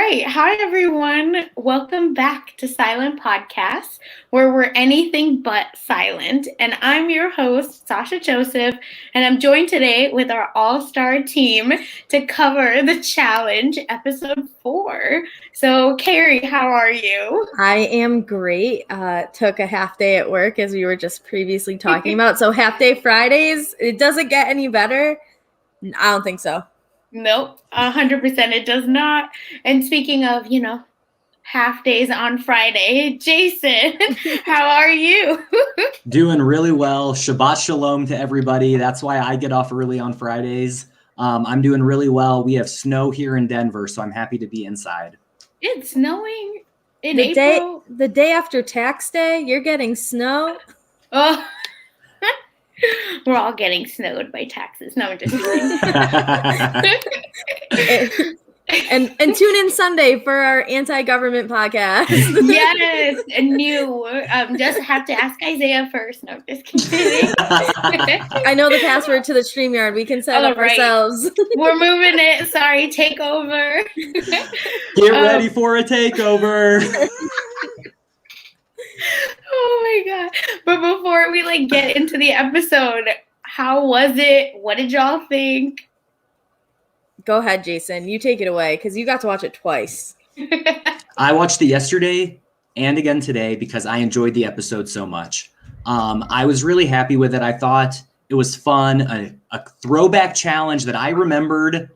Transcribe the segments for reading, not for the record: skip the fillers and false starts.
right. Hi, everyone. Welcome back to Silent Podcast, where we're anything but silent. And I'm your host, Sasha Joseph, and I'm joined today with our all-star team to cover the challenge, episode 4. So, Carrie, how are you? I am great. Took a half day at work, as we were just previously talking about. So half day Fridays, it doesn't get any better. I don't think so. Nope, 100% it does not. And speaking of, half days on Friday, Jason, how are you? Doing really well. Shabbat shalom to everybody. That's why I get off early on Fridays. I'm doing really well. We have snow here in Denver, so I'm happy to be inside. It's snowing in April. The day after tax day, you're getting snow. Oh. We're all getting snowed by taxes. No, I'm just kidding. and tune in Sunday for our anti-government podcast. Yes, and new. Just have to ask Isaiah first. No, just kidding. I know the password to the StreamYard. We can set it up ourselves. We're moving it. Sorry, takeover. Get ready for a takeover. Oh my god. But before we get into the episode, how was it? What did y'all think? Go ahead, Jason. You take it away because you got to watch it twice. I watched it yesterday and again today because I enjoyed the episode so much. I was really happy with it. I thought it was fun, a throwback challenge that I remembered.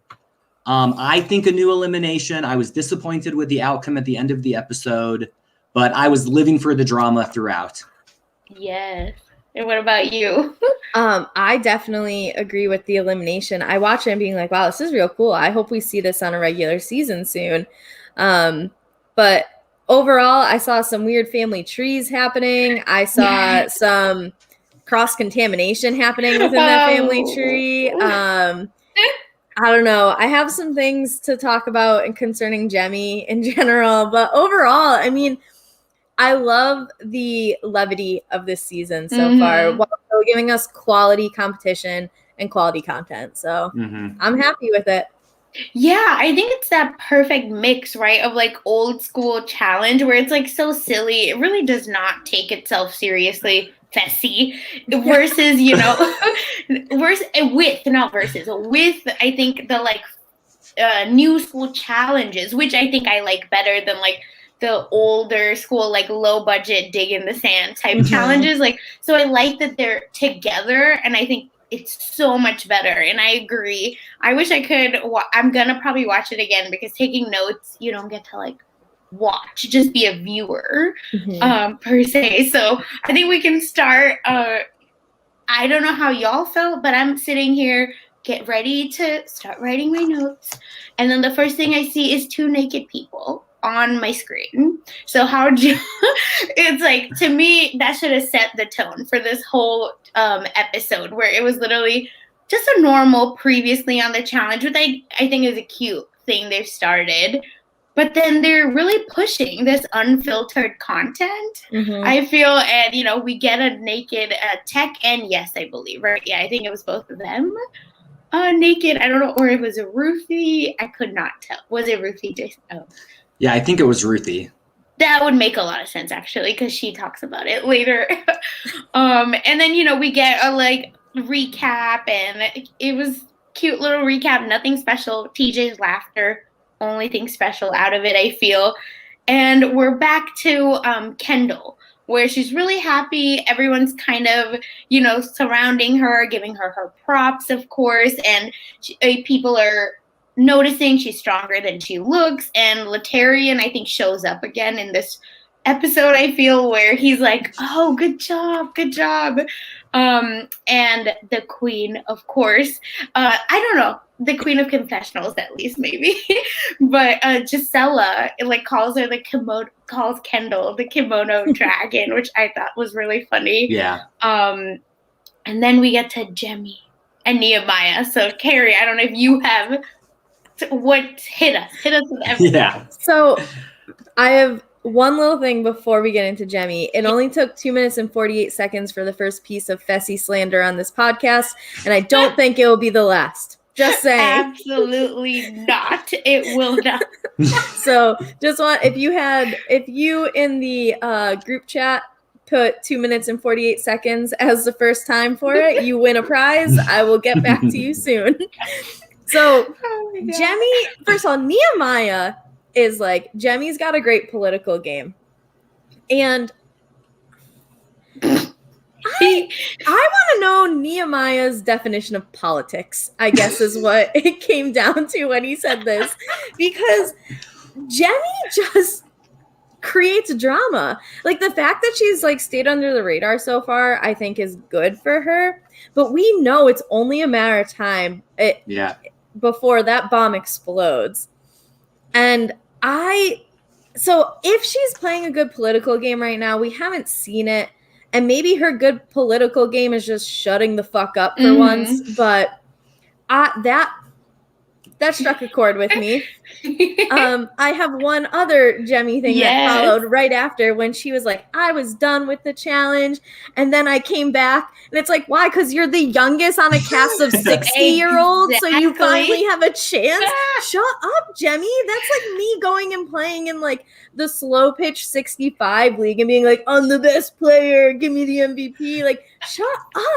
I think a new elimination. I was disappointed with the outcome at the end of the episode, but I was living for the drama throughout. Yes. And what about you? I definitely agree with the elimination. I watched it and being like, wow, this is real cool. I hope we see this on a regular season soon. But overall, I saw some weird family trees happening. I saw some cross-contamination happening within that family tree. I don't know. I have some things to talk about and concerning Jemmy in general. But overall, I mean, I love the levity of this season so far, while still giving us quality competition and quality content. So I'm happy with it. Yeah, I think it's that perfect mix, right, of old school challenge where it's so silly. It really does not take itself seriously. Fessy versus, with I think the new school challenges, which I think I like better than the older school, low budget dig in the sand type challenges. So I like that they're together, and I think it's so much better. And I agree. I wish I could. I'm going to probably watch it again because taking notes, you don't get to watch, just be a viewer per se. So I think we can start. I don't know how y'all felt, but I'm sitting here, get ready to start writing my notes. And then the first thing I see is 2 naked people on my screen. So it's to me, that should have set the tone for this whole episode, where it was literally just a normal previously on the challenge, which I think is a cute thing they've started. But then they're really pushing this unfiltered content, I feel. And, we get a naked tech and yes, I believe, right? Yeah, I think it was both of them naked. I don't know, or it was a Ruthie. I could not tell. Was it Ruthie, Jason? Oh. Yeah, I think it was Ruthie. That would make a lot of sense, actually, because she talks about it later. And then, we get a, recap, and it was cute little recap, nothing special. TJ's laughter, only thing special out of it, I feel. And we're back to Kendall, where she's really happy. Everyone's kind of, surrounding her, giving her props, of course. And people are noticing she's stronger than she looks, and Latarian, I think, shows up again in this episode, I feel, where he's like, oh, good job. And the queen, of course, I don't know, the queen of confessionals, at least, maybe, but Gisela, calls her calls Kendall the kimono dragon, which I thought was really funny. Yeah. And then we get to Jemmy and Nehemiah. So, Carrie, I don't know if you have what hit us with everything. Yeah. So I have one little thing before we get into Jemmy. It only took 2 minutes and 48 seconds for the first piece of Fessy slander on this podcast, and I don't think it will be the last. Just saying. Absolutely not. It will not. So just if you in the group chat put 2 minutes and 48 seconds as the first time for it, you win a prize. I will get back to you soon. So Jemmye, first of all, Nehemiah is like, Jemmy's got a great political game. And I want to know Nehemiah's definition of politics, I guess is what it came down to when he said this. Because Jemmye just creates drama. Like, the fact that she's like stayed under the radar so far, I think is good for her. But we know it's only a matter of time before that bomb explodes. And so if she's playing a good political game right now, we haven't seen it. And maybe her good political game is just shutting the fuck up for once. But that struck a chord with me. I have one other Jemmye thing that followed right after, when she was like, I was done with the challenge. And then I came back. And it's like, why? Because you're the youngest on a cast of 60-year-olds. So you finally have a chance. Shut up, Jemmye. That's like me going and playing in like the slow pitch 65 league and being like, I'm the best player. Give me the MVP. Like, shut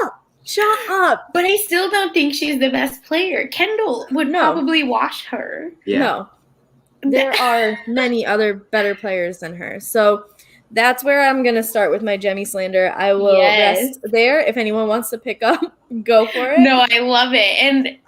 up. Shut up. But I still don't think she's the best player. Kendall would probably wash her. Yeah. No. There are many other better players than her. So that's where I'm going to start with my Jemmye slander. I will rest there. If anyone wants to pick up, go for it. No, I love it. And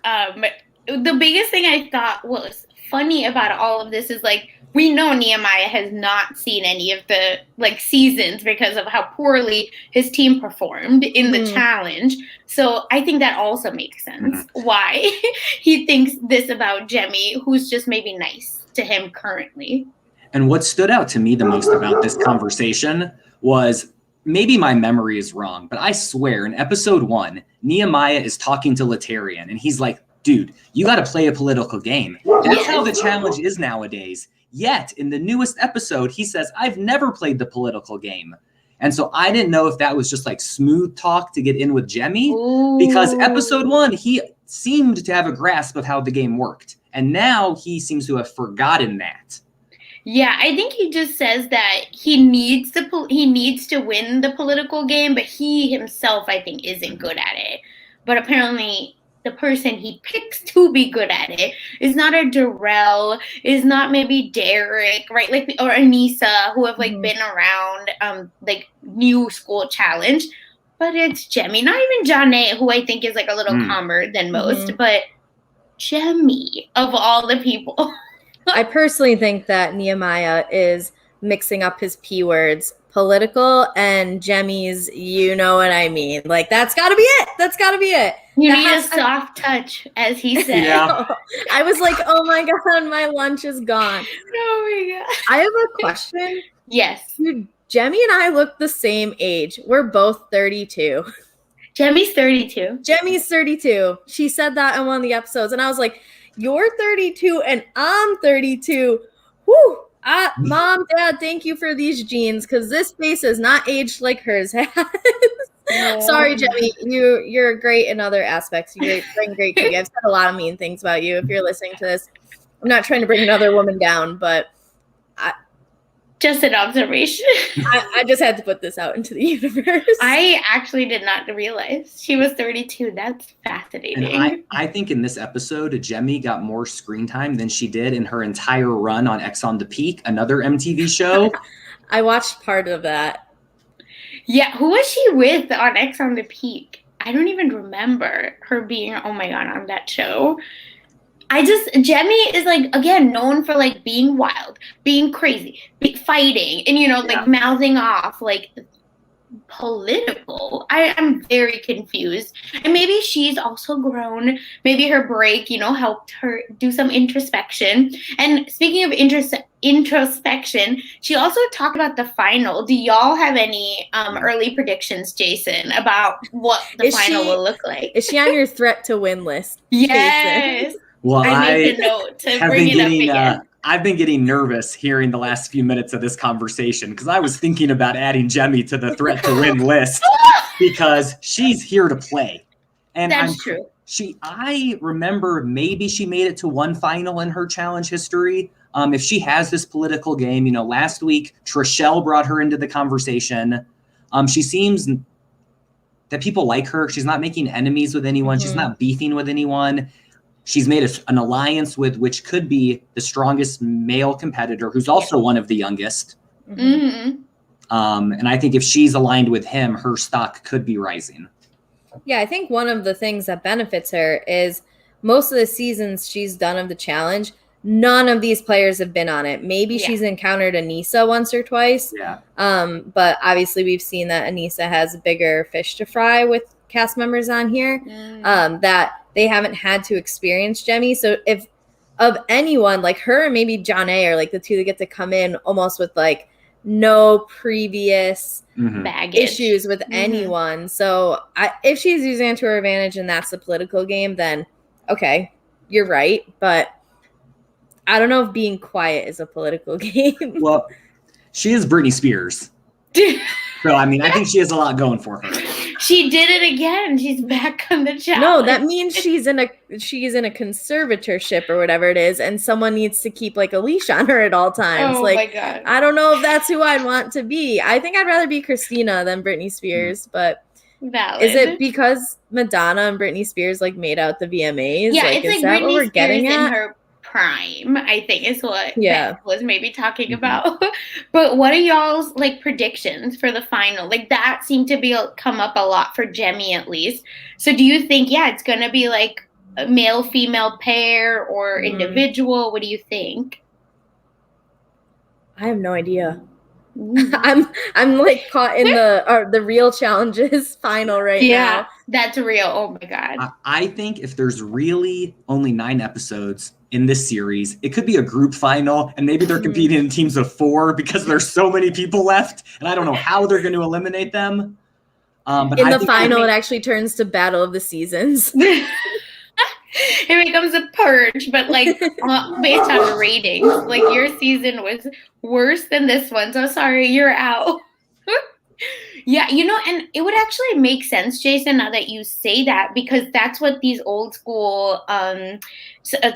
the biggest thing I thought was funny about all of this is, like, we know Nehemiah has not seen any of the like seasons because of how poorly his team performed in the challenge. So I think that also makes sense why he thinks this about Jemmye, who's just maybe nice to him currently. And what stood out to me the most about this conversation was, maybe my memory is wrong, but I swear in episode 1, Nehemiah is talking to Laterian and he's like, dude, you got to play a political game. That's how the challenge is nowadays. Yet, in the newest episode, he says, I've never played the political game. And so I didn't know if that was just like smooth talk to get in with Jemmye, because episode 1, he seemed to have a grasp of how the game worked. And now he seems to have forgotten that. Yeah, I think he just says that he needs to win the political game, but he himself, I think, isn't good at it. But apparently the person he picks to be good at it is not a Darrell, is not maybe Derek, right? Like, or Anissa, who have like been around like new school challenge, but it's Jemmye. Not even Janae, who I think is like a little calmer than most, but Jemmye of all the people. I personally think that Nehemiah is mixing up his P words, political and Jemmye's, you know what I mean. Like, that's got to be it. That's got to be it. You need a soft touch, as he said. Yeah. I was like, oh my God, my lunch is gone. Oh my God. I have a question. Yes. Dude, Jemmye and I look the same age. We're both 32. Jemmye's 32. Jemmye's 32. She said that in one of the episodes. And I was like, you're 32 and I'm 32. Whew. Mom, Dad, thank you for these jeans, because this face is not aged like hers has. Sorry, Jemmye. You're great in other aspects. You bring great cooking. I've said a lot of mean things about you. If you're listening to this, I'm not trying to bring another woman down, but just an observation. I just had to put this out into the universe. I actually did not realize she was 32. That's fascinating. And I think in this episode, Jemmye got more screen time than she did in her entire run on X on the Peak, another MTV show. I watched part of that. Yeah, who was she with on X on the Peak? I don't even remember her being, oh my God, on that show. Jemmye is like, again, known for like being wild, being crazy, fighting, and, you know, like mouthing off, like political. I'm very confused. And maybe she's also grown. Maybe her break, you know, helped her do some introspection. And speaking of introspection, she also talked about the final. Do y'all have any early predictions, Jason, about what the final will look like? Is she on your threat to win list? Yes. Jason? Well, I made a note to bring it up again. I've been getting nervous hearing the last few minutes of this conversation, because I was thinking about adding Jemmye to the threat to win list because she's here to play. And That's true. I remember maybe she made it to one final in her challenge history. If she has this political game, last week, Trishelle brought her into the conversation. She seems that people like her. She's not making enemies with anyone. She's not beefing with anyone. She's made an alliance with which could be the strongest male competitor, who's also one of the youngest. And I think if she's aligned with him, her stock could be rising. Yeah, I think one of the things that benefits her is most of the seasons she's done of the challenge, none of these players have been on it. Maybe she's encountered Anissa once or twice. Yeah. But obviously we've seen that Anissa has a bigger fish to fry with cast members on here, that they haven't had to experience Jemmye. So if of anyone, like her and maybe John A are like the two that get to come in almost with like no previous baggage issues with anyone. So if she's using it to her advantage and that's the political game, then okay, you're right. But I don't know if being quiet is a political game. Well, she is Britney Spears. So, I mean, I think she has a lot going for her. She did it again. She's back on the challenge. No, that means she's in a conservatorship or whatever it is, and someone needs to keep like a leash on her at all times. Oh my God. I don't know if that's who I'd want to be. I think I'd rather be Christina than Britney Spears, but valid. Is it because Madonna and Britney Spears like made out the VMAs? Yeah, like, it's is like that Britney what we're Spears getting at? in her prime, I think is what Beth was maybe talking about. But what are y'all's like predictions for the final? Like that seemed to come up a lot for Jemmye at least. So do you think it's gonna be like a male female pair or individual? What do you think? I have no idea. I'm like caught in the real challenges final right now. Yeah, that's real. Oh my God. I think if there's really only 9 episodes in this series, it could be a group final, and maybe they're competing in teams of 4 because there's so many people left, and I don't know how they're going to eliminate them. But in the final, it actually turns to Battle of the Seasons. It becomes a purge, but like based on ratings. Like your season was worse than this one, so sorry, you're out. Yeah, and it would actually make sense, Jason, now that you say that, because that's what these old school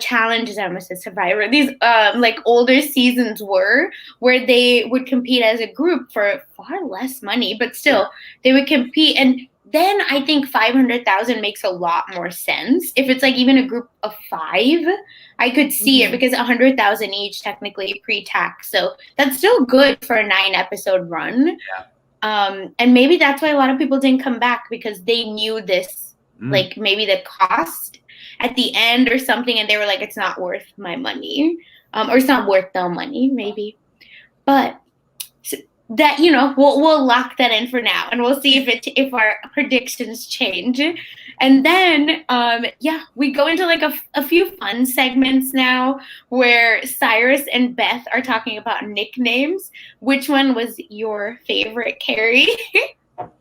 challenges, I almost said Survivor, these like older seasons were, where they would compete as a group for far less money, but still they would compete. And then I think 500,000 makes a lot more sense. If it's like even a group of 5, I could see it, because 100,000 each technically pre-tax. So that's still good for a 9-episode run. Yeah. And maybe that's why a lot of people didn't come back, because they knew this, like maybe the cost at the end or something, and they were like, it's not worth my money, or it's not worth the money, maybe. But that, we'll lock that in for now, and we'll see if our predictions change. And then, we go into like a few fun segments now where Cyrus and Beth are talking about nicknames. Which one was your favorite, Carrie?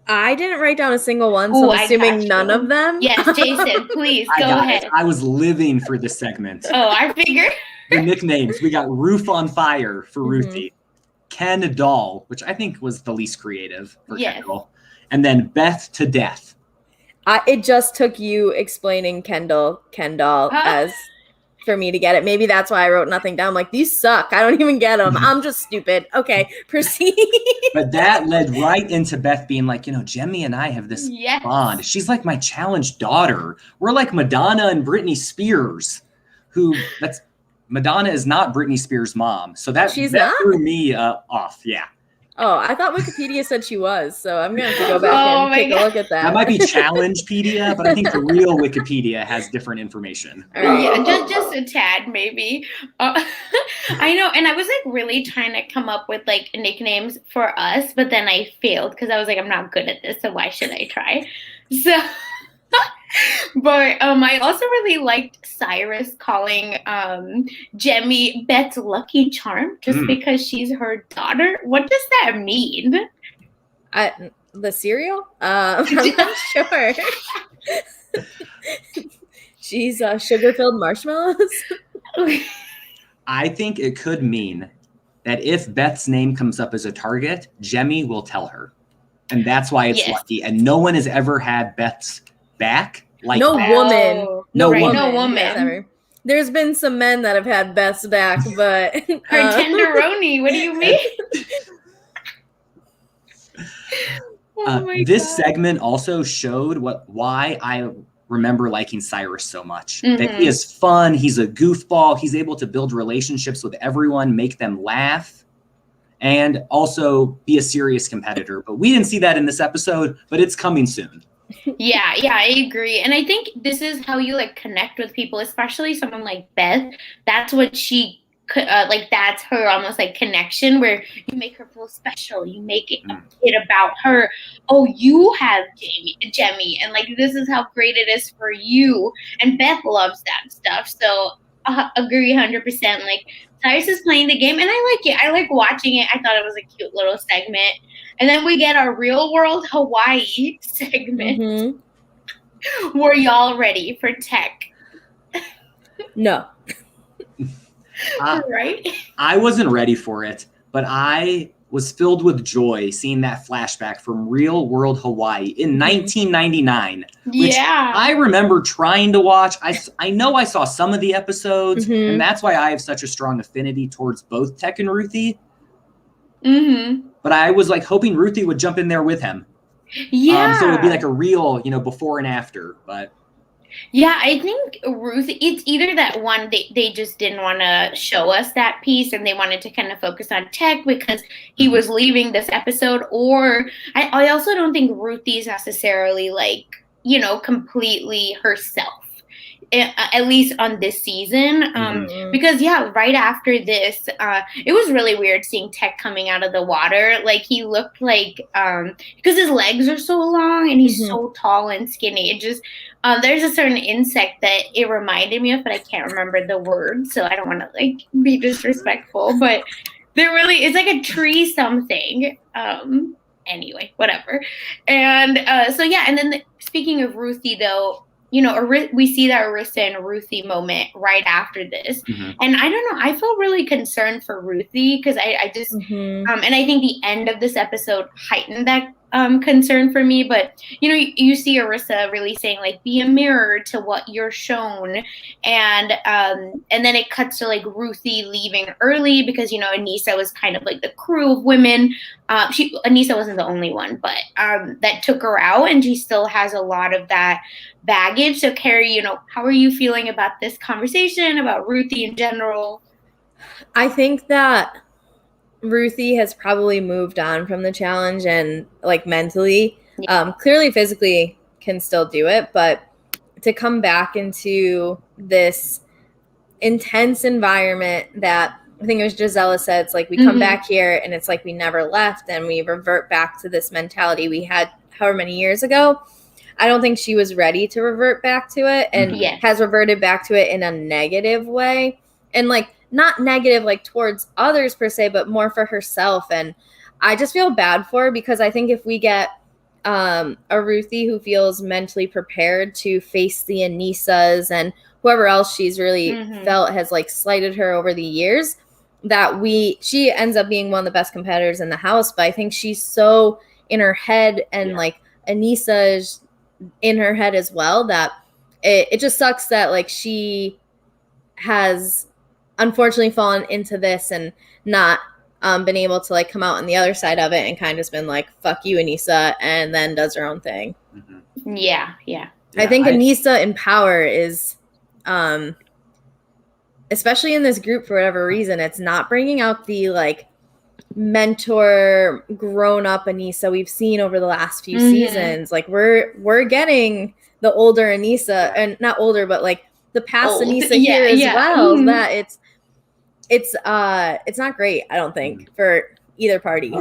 I didn't write down a single one, so I'm assuming none of them. Yes, Jason, please go ahead. I was living for this segment. Oh, I figured. The nicknames. We got Roof on Fire for Ruthie. Ken Doll, which I think was the least creative for Kendall. And then Beth to Death. It just took you explaining Kendall as for me to get it. Maybe that's why I wrote nothing down. I'm like, these suck. I don't even get them. I'm just stupid. Okay, proceed. But that led right into Beth being like, Jemmye and I have this bond. She's like my challenged daughter. We're like Madonna and Britney Spears, Madonna is not Britney Spears' mom. So that threw me off. Yeah. Oh, I thought Wikipedia said she was, so I'm going to have to go back and take a look at that. That might be Challengepedia, but I think the real Wikipedia has different information. Yeah, just a tad, maybe. I know, and I was like really trying to come up with like nicknames for us, but then I failed because I was like, I'm not good at this, so why should I try? So... But I also really liked Cyrus calling Jemmye Beth's lucky charm just because she's her daughter. What does that mean? The cereal? I'm not sure. She's sugar-filled marshmallows. I think it could mean that if Beth's name comes up as a target, Jemmye will tell her. And that's why it's lucky. And no one has ever had Beth's back like no that. woman. Oh, No right, woman. no woman. has ever. There's been some men that have had best back, but Her tenderoni. What do you mean? Oh my this God. segment also showed why I remember liking Cyrus so much. Mhm. That he is fun. He's a goofball. He's able to build relationships with everyone, make them laugh, and also be a serious competitor. But we didn't see that in this episode, but it's coming soon. Yeah, I agree. And I think this is how you like connect with people, especially someone like Beth. That's what she like, that's her almost like connection where you make her feel special. You make it a bit about her. Oh, you have Jemmy, and like this is how great it is for you. And Beth loves that stuff. So agree 100%. Like Cyrus is playing the game, and I like it. I like watching it. I thought it was a cute little segment. And then we get our real world Hawaii segment. Mm-hmm. Were y'all ready for tech? No. Right? I wasn't ready for it, but I was filled with joy seeing that flashback from real world Hawaii in 1999. Which Yeah. I remember trying to watch. I know I saw some of the episodes, and that's why I have such a strong affinity towards both Tech and Ruthie. Mm-hmm. But I was like hoping Ruthie would jump in there with him. Yeah. So it would be like a real, before and after. But yeah, I think Ruthie, it's either that one, they just didn't want to show us that piece and they wanted to kind of focus on Tech because he was leaving this episode, or I also don't think Ruthie's necessarily like, completely herself. At least on this season, because right after this, it was really weird seeing Tech coming out of the water. Like he looked like, because his legs are so long and he's so tall and skinny. It just, there's a certain insect that it reminded me of, but I can't remember the word, so I don't want to like be disrespectful. But there really is like a tree something. Anyway, whatever. And so yeah, and then speaking of Ruthie though. We see that Arissa and Ruthie moment right after this. And I don't know, I feel really concerned for Ruthie because I just, and I think the end of this episode heightened that concern for me. But, you see Arissa really saying, like, be a mirror to what you're shown. And then it cuts to, like, Ruthie leaving early because, Anissa was kind of like the crew of women. Anissa wasn't the only one, but that took her out, and she still has a lot of that baggage. So Carrie, how are you feeling about this conversation, about Ruthie in general? I think that Ruthie has probably moved on from the challenge and like mentally, clearly physically can still do it, but to come back into this intense environment that I think it was Gisela said, it's like we come back here and it's like we never left and we revert back to this mentality we had however many years ago. I don't think she was ready to revert back to it and has reverted back to it in a negative way. And like not negative like towards others per se, but more for herself. And I just feel bad for her because I think if we get a Ruthie who feels mentally prepared to face the Anissas and whoever else she's really felt has like slighted her over the years, that she ends up being one of the best competitors in the house. But I think she's so in her head and like Anissa is in her head as well that it just sucks that like she has unfortunately fallen into this and not been able to like come out on the other side of it and kind of just been like, fuck you, Anissa, and then does her own thing. Yeah. I think Anissa in power is, especially in this group for whatever reason, it's not bringing out the like mentor grown up Anissa we've seen over the last few seasons. Like we're getting the older Anissa, and not older, but like the past Anissa here as well. That it's not great, I don't think, for either party.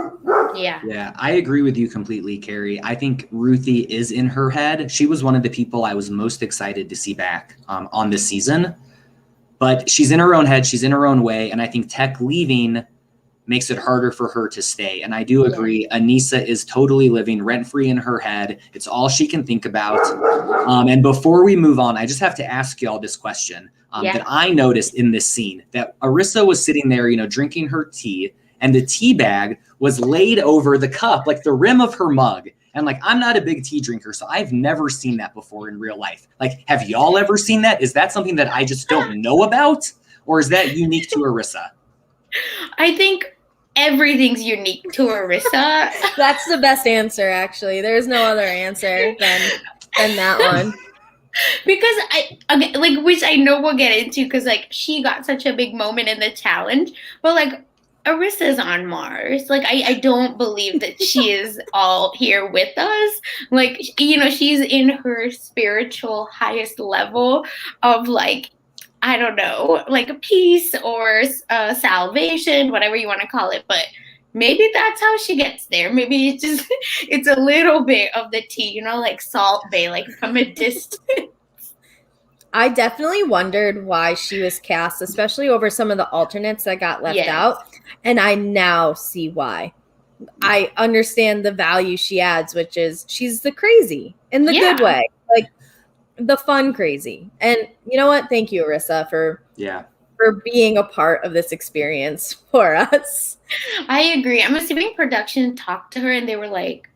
Yeah, I agree with you completely, Carrie. I think Ruthie is in her head. She was one of the people I was most excited to see back on this season. But she's in her own head. She's in her own way. And I think Tech leaving makes it harder for her to stay. And I do agree. Anissa is totally living rent-free in her head. It's all she can think about. And before we move on, I just have to ask y'all this question that I noticed in this scene. That Arissa was sitting there, drinking her tea. And the tea bag was laid over the cup, like the rim of her mug. And like, I'm not a big tea drinker, so I've never seen that before in real life. Like, have y'all ever seen that? Is that something that I just don't know about? Or is that unique to Arissa? I think everything's unique to Arissa. That's the best answer, actually. There's no other answer than that one. Because like, which I know we'll get into, because like she got such a big moment in the challenge, but like Arissa's on Mars. Like I don't believe that she is all here with us. Like, she's in her spiritual highest level of like, I don't know, like peace or salvation, whatever you want to call it. But maybe that's how she gets there. Maybe it's a little bit of the tea, like Salt Bay, like from a distance. I definitely wondered why she was cast, especially over some of the alternates that got left out. And I now see why. I understand the value she adds, which is she's the crazy in the good way, like the fun crazy. And you know what? Thank you, Arissa, for being a part of this experience for us. I agree. I'm assuming production talked to her and they were like,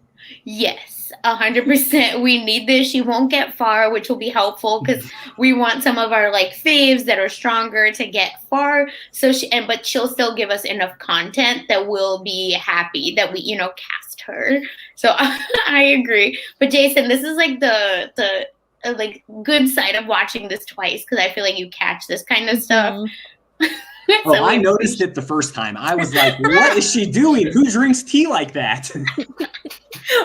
yes, 100%. We need this. She won't get far, which will be helpful because we want some of our like faves that are stronger to get far. But she'll still give us enough content that we'll be happy that we, cast her. So I agree. But Jason, this is like the like good side of watching this twice, because I feel like you catch this kind of stuff. So I noticed it the first time. I was like, what is she doing? Who drinks tea like that?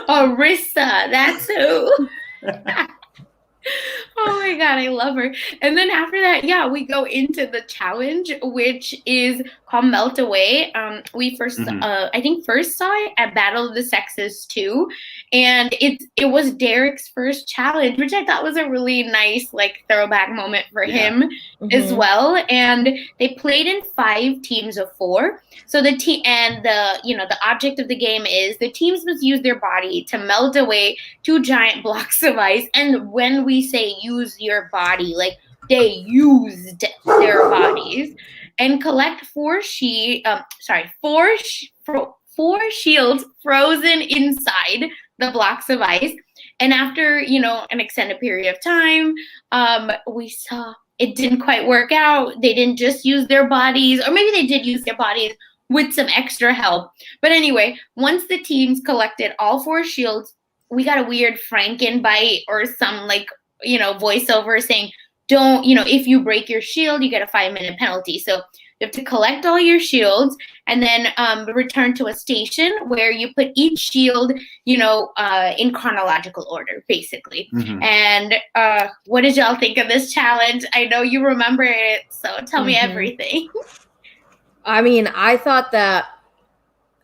Arissa, that's who. Oh my God, I love her. And then after that, we go into the challenge, which is called Melt Away. We first, I think first saw it at Battle of the Sexes 2. And it was Derek's first challenge, which I thought was a really nice, like, throwback moment for him as well. And they played in 5 teams of 4. So the team and the object of the game is the teams must use their body to melt away 2 giant blocks of ice. And when we say use your body, like they used their bodies, and collect 4 shields frozen inside the blocks of ice. And after, an extended period of time, we saw it didn't quite work out. They didn't just use their bodies, or maybe they did use their bodies with some extra help. But anyway, once the teams collected all 4 shields, we got a weird Franken bite or some voiceover saying, don't, if you break your shield, you get a 5-minute penalty. So you have to collect all your shields and then return to a station where you put each shield, in chronological order, basically. And what did y'all think of this challenge? I know you remember it, so tell me everything. I mean, I thought that,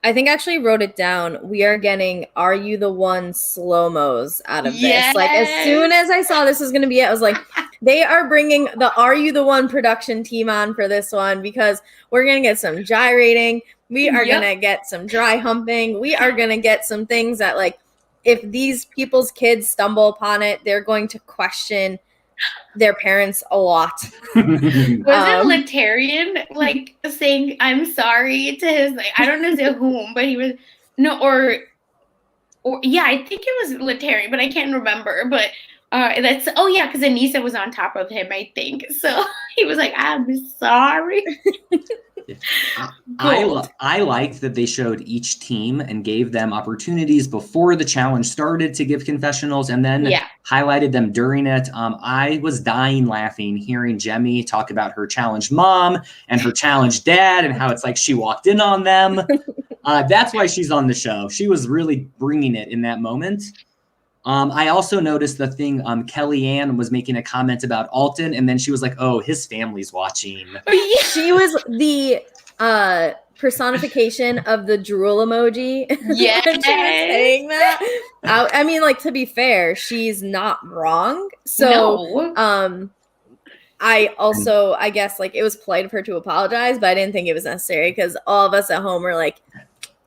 I think I actually wrote it down. We are getting Are You the One slow-mos out of this. Like, as soon as I saw this was going to be it, I was like, they are bringing the Are You the One production team on for this one, because we're going to get some gyrating. We are going to get some dry humping. We are going to get some things that, like, if these people's kids stumble upon it, they're going to question their parents a lot. Was it Letarian like saying I'm sorry to his, like, I don't know to whom, but he was or I think it was Letarian, but I can't remember. But because Anissa was on top of him, I think. So he was like, I'm sorry. I liked that they showed each team and gave them opportunities before the challenge started to give confessionals, and then highlighted them during it. I was dying laughing hearing Jemmy talk about her challenged mom and her challenged dad and how it's like she walked in on them. That's why she's on the show. She was really bringing it in that moment. I also noticed the thing, Kellyanne was making a comment about Alton, and then she was like, oh, his family's watching. She was the personification of the drool emoji. Yeah. She was saying that. I mean, like, to be fair, she's not wrong. So, I guess, like, it was polite of her to apologize, but I didn't think it was necessary, because all of us at home were like,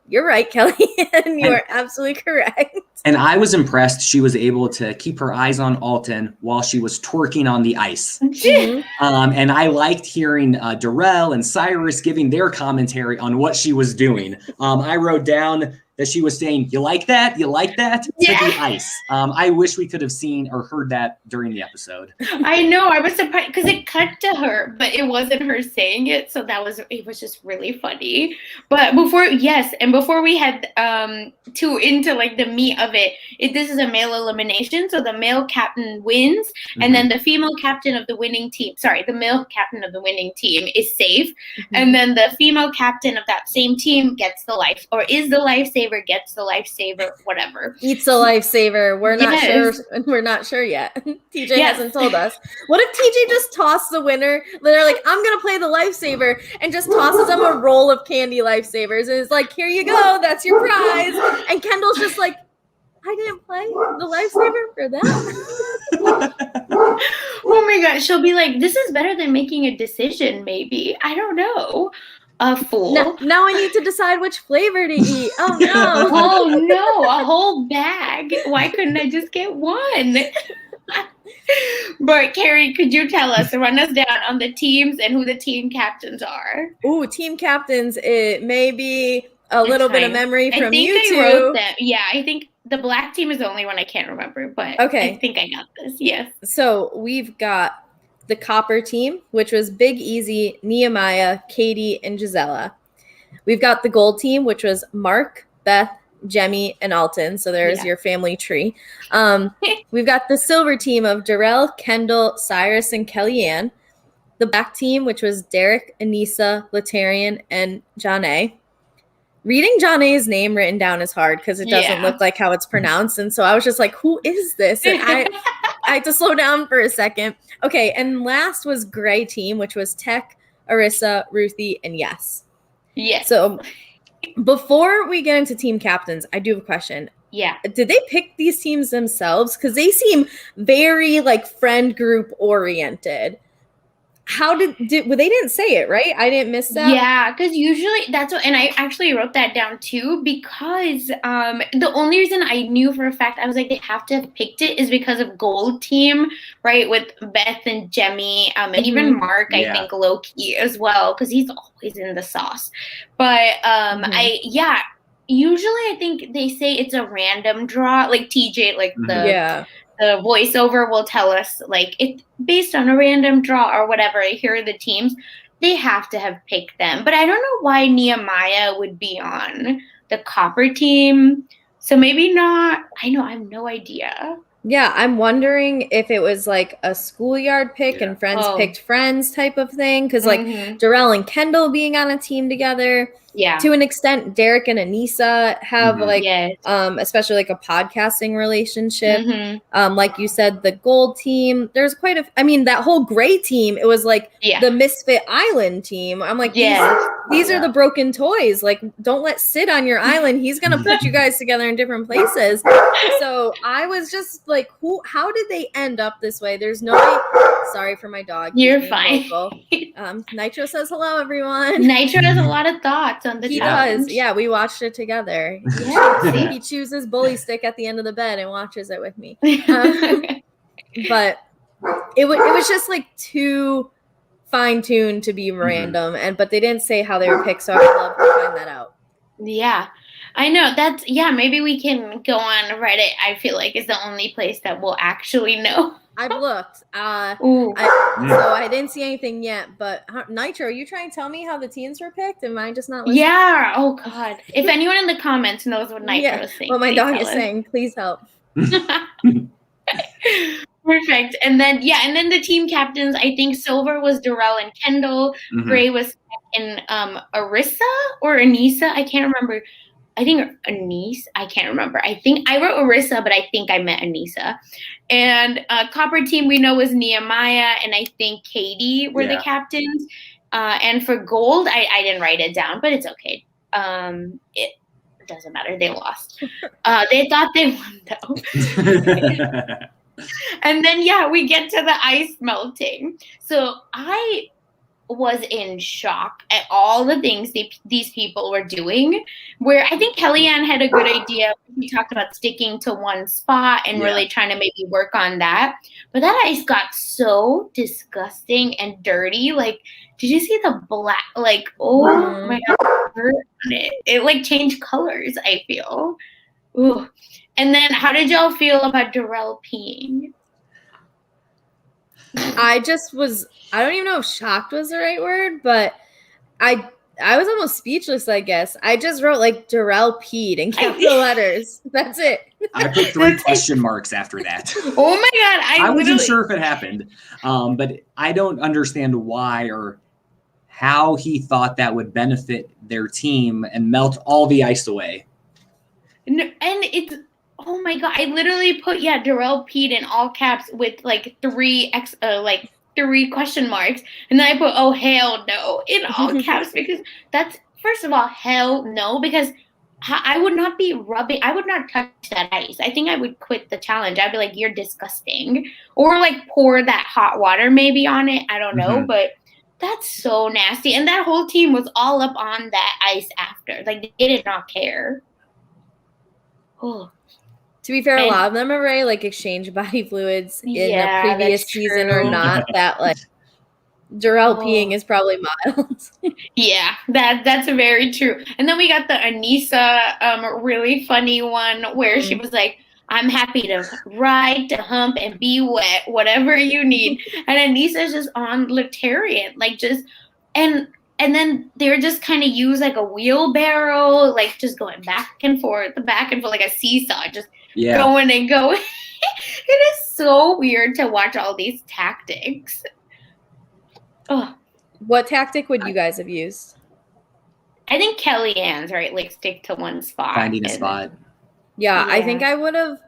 you're right, Kellyanne. You are absolutely correct. And I was impressed she was able to keep her eyes on Alton while she was twerking on the ice. And I liked hearing Darrell and Cyrus giving their commentary on what she was doing. I wrote down, that she was saying, "You like that? You like that?" to the ice. I wish we could have seen or heard that during the episode. I know. I was surprised because it cut to her, but it wasn't her saying it. So it was just really funny. But before we head into like the meat of it, this is a male elimination. So the male captain wins, and then the female captain of the winning team, the male captain of the winning team is safe. And then the female captain of that same team gets the life, or is the lifesaver, gets the lifesaver, whatever. Eats a lifesaver. We're not sure. We're not sure yet. TJ hasn't told us. What if TJ just tossed the winner? They're like, I'm gonna play the lifesaver, and just tosses them a roll of candy lifesavers, and is like, here you go, that's your prize. And Kendall's just like, I didn't play the lifesaver for that. Oh my god, she'll be like, this is better than making a decision, maybe. I don't know. A fool. Now I need to decide which flavor to eat. Oh no. Oh no, a whole bag. Why couldn't I just get one? But Carrie, could you run us down on the teams and who the team captains are? Ooh, team captains. It may be a little bit of memory from you two. I wrote them. Yeah, I think the black team is the only one I can't remember, but okay. I think I got this. Yes. So we've got the copper team, which was Big Easy, Nehemiah, Katie, and Gisela. We've got the gold team, which was Mark, Beth, Jemmy, and Alton. So there's your family tree. We've got the silver team of Darrell, Kendall, Cyrus, and Kellyanne. The black team, which was Derek, Anissa, Latarian, and Janae. Reading Janae's name written down is hard because it doesn't look like how it's pronounced. And so I was just like, who is this? And I had to slow down for a second. Okay, and last was gray team, which was Tech, Arissa, Ruthie, and Yes. Yes. So before we get into team captains, I do have a question. Yeah. Did they pick these teams themselves? Because they seem very like friend group oriented. How did they didn't say it, right? I didn't miss that. Yeah, because usually that's what, and I actually wrote that down too, because the only reason I knew for a fact I was like, they have to have picked it is because of Gold Team, right? With Beth and Jemmy, and even Mark, I think low key as well, because he's always in the sauce. But usually I think they say it's a random draw, like TJ, like the voiceover will tell us, like, it's based on a random draw or whatever. Here are the teams. They have to have picked them. But I don't know why Nehemiah would be on the copper team. So maybe not. I have no idea. Yeah, I'm wondering if it was like a schoolyard pick and friends picked friends type of thing. Because like Darrell and Kendall being on a team together. Yeah. To an extent, Derek and Anissa have especially like a podcasting relationship. Like you said, the gold team, there's that whole gray team, it was like the Misfit Island team. I'm like, these are the broken toys. Like, don't let Sid on your island. He's going to put you guys together in different places. So I was just like, how did they end up this way? There's no way. Sorry for my dog. You're fine. Nitro says hello, everyone. Nitro has a lot of thoughts on the challenge. Does. Yeah, we watched it together. He chooses bully stick at the end of the bed and watches it with me. But it was just like too fine-tuned to be random, but they didn't say how they were picked, so I would love to find that out. Yeah. I know maybe we can go on Reddit. I feel like is the only place that we'll actually know. I've looked. So I didn't see anything yet. But Nitro, are you trying to tell me how the teams were picked? Am I just not listening? Yeah. Oh God. If anyone in the comments knows what Nitro is saying, what my dog is saying, please help. Perfect. And then the team captains. I think silver was Darrell and Kendall. Gray was in Arissa or Anissa. I can't remember. I think Anise. I can't remember. I think I wrote Arissa, but I think I meant Anissa. And copper team we know was Nehemiah and I think Katie were the captains. And for gold, I didn't write it down, but it's okay. It doesn't matter. They lost. They thought they won though. And then we get to the ice melting. So I was in shock at all the things these people were doing, where I think Kellyanne had a good idea. We talked about sticking to one spot and really trying to maybe work on that. But that ice got so disgusting and dirty. Like, did you see the black, like, oh my God, hurt on it. It like changed colors, I feel. Ooh. And then how did y'all feel about Darrell peeing? I don't even know if shocked was the right word, but I was almost speechless, I guess. I just wrote like Darrell peed in capital letters. That's it. I put 3 question marks after that. Oh my God. I wasn't sure if it happened, but I don't understand why or how he thought that would benefit their team and melt all the ice away. No, and it's, oh my God. I literally put, Darrell peed in all caps with like 3 question marks. And then I put, oh, hell no, in all caps, because that's, first of all, hell no, because I would not be rubbing, I would not touch that ice. I think I would quit the challenge. I'd be like, you're disgusting. Or like pour that hot water maybe on it. I don't know, but that's so nasty. And that whole team was all up on that ice after. Like, they did not care. Oh. To be fair, a lot of them are very like exchange body fluids in the previous season or not. That like Darrell peeing is probably mild. Yeah, that's very true. And then we got the Anissa really funny one where she was like, I'm happy to ride, to hump, and be wet, whatever you need. And Anissa's just on Latarian, like just, and then they're just kind of use like a wheelbarrow, like just going back and forth, like a seesaw, just going and going. It is so weird to watch all these tactics. Oh. What tactic would you guys have used? I think Kellyanne's, right? Like stick to one spot. Finding a spot. Yeah, I think I would have,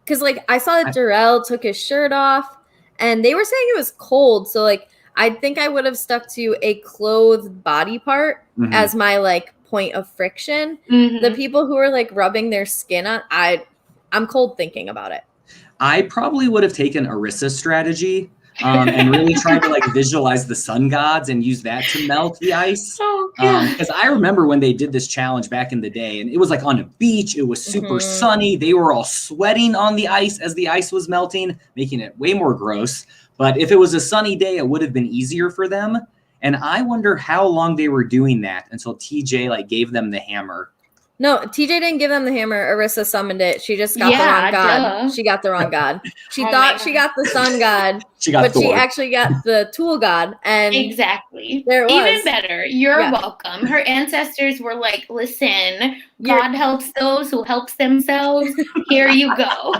because like I saw that Darrell took his shirt off, and they were saying it was cold, so like I think I would have stuck to a clothed body part as my like point of friction. The people who are like rubbing their skin on, I'm cold thinking about it. I probably would have taken Arissa's strategy and really tried to like visualize the sun gods and use that to melt the ice. Because I remember when they did this challenge back in the day, and it was like on a beach. It was super sunny. They were all sweating on the ice as the ice was melting, making it way more gross. But if it was a sunny day, it would have been easier for them. And I wonder how long they were doing that until TJ like gave them the hammer. No, TJ didn't give them the hammer. Arissa summoned it. She just got the wrong god. She got the wrong god. She thought she got the sun god, but she actually got the tool god. And exactly. There it was. Even better. You're welcome. Her ancestors were like, listen, God helps those who helps themselves. Here you go.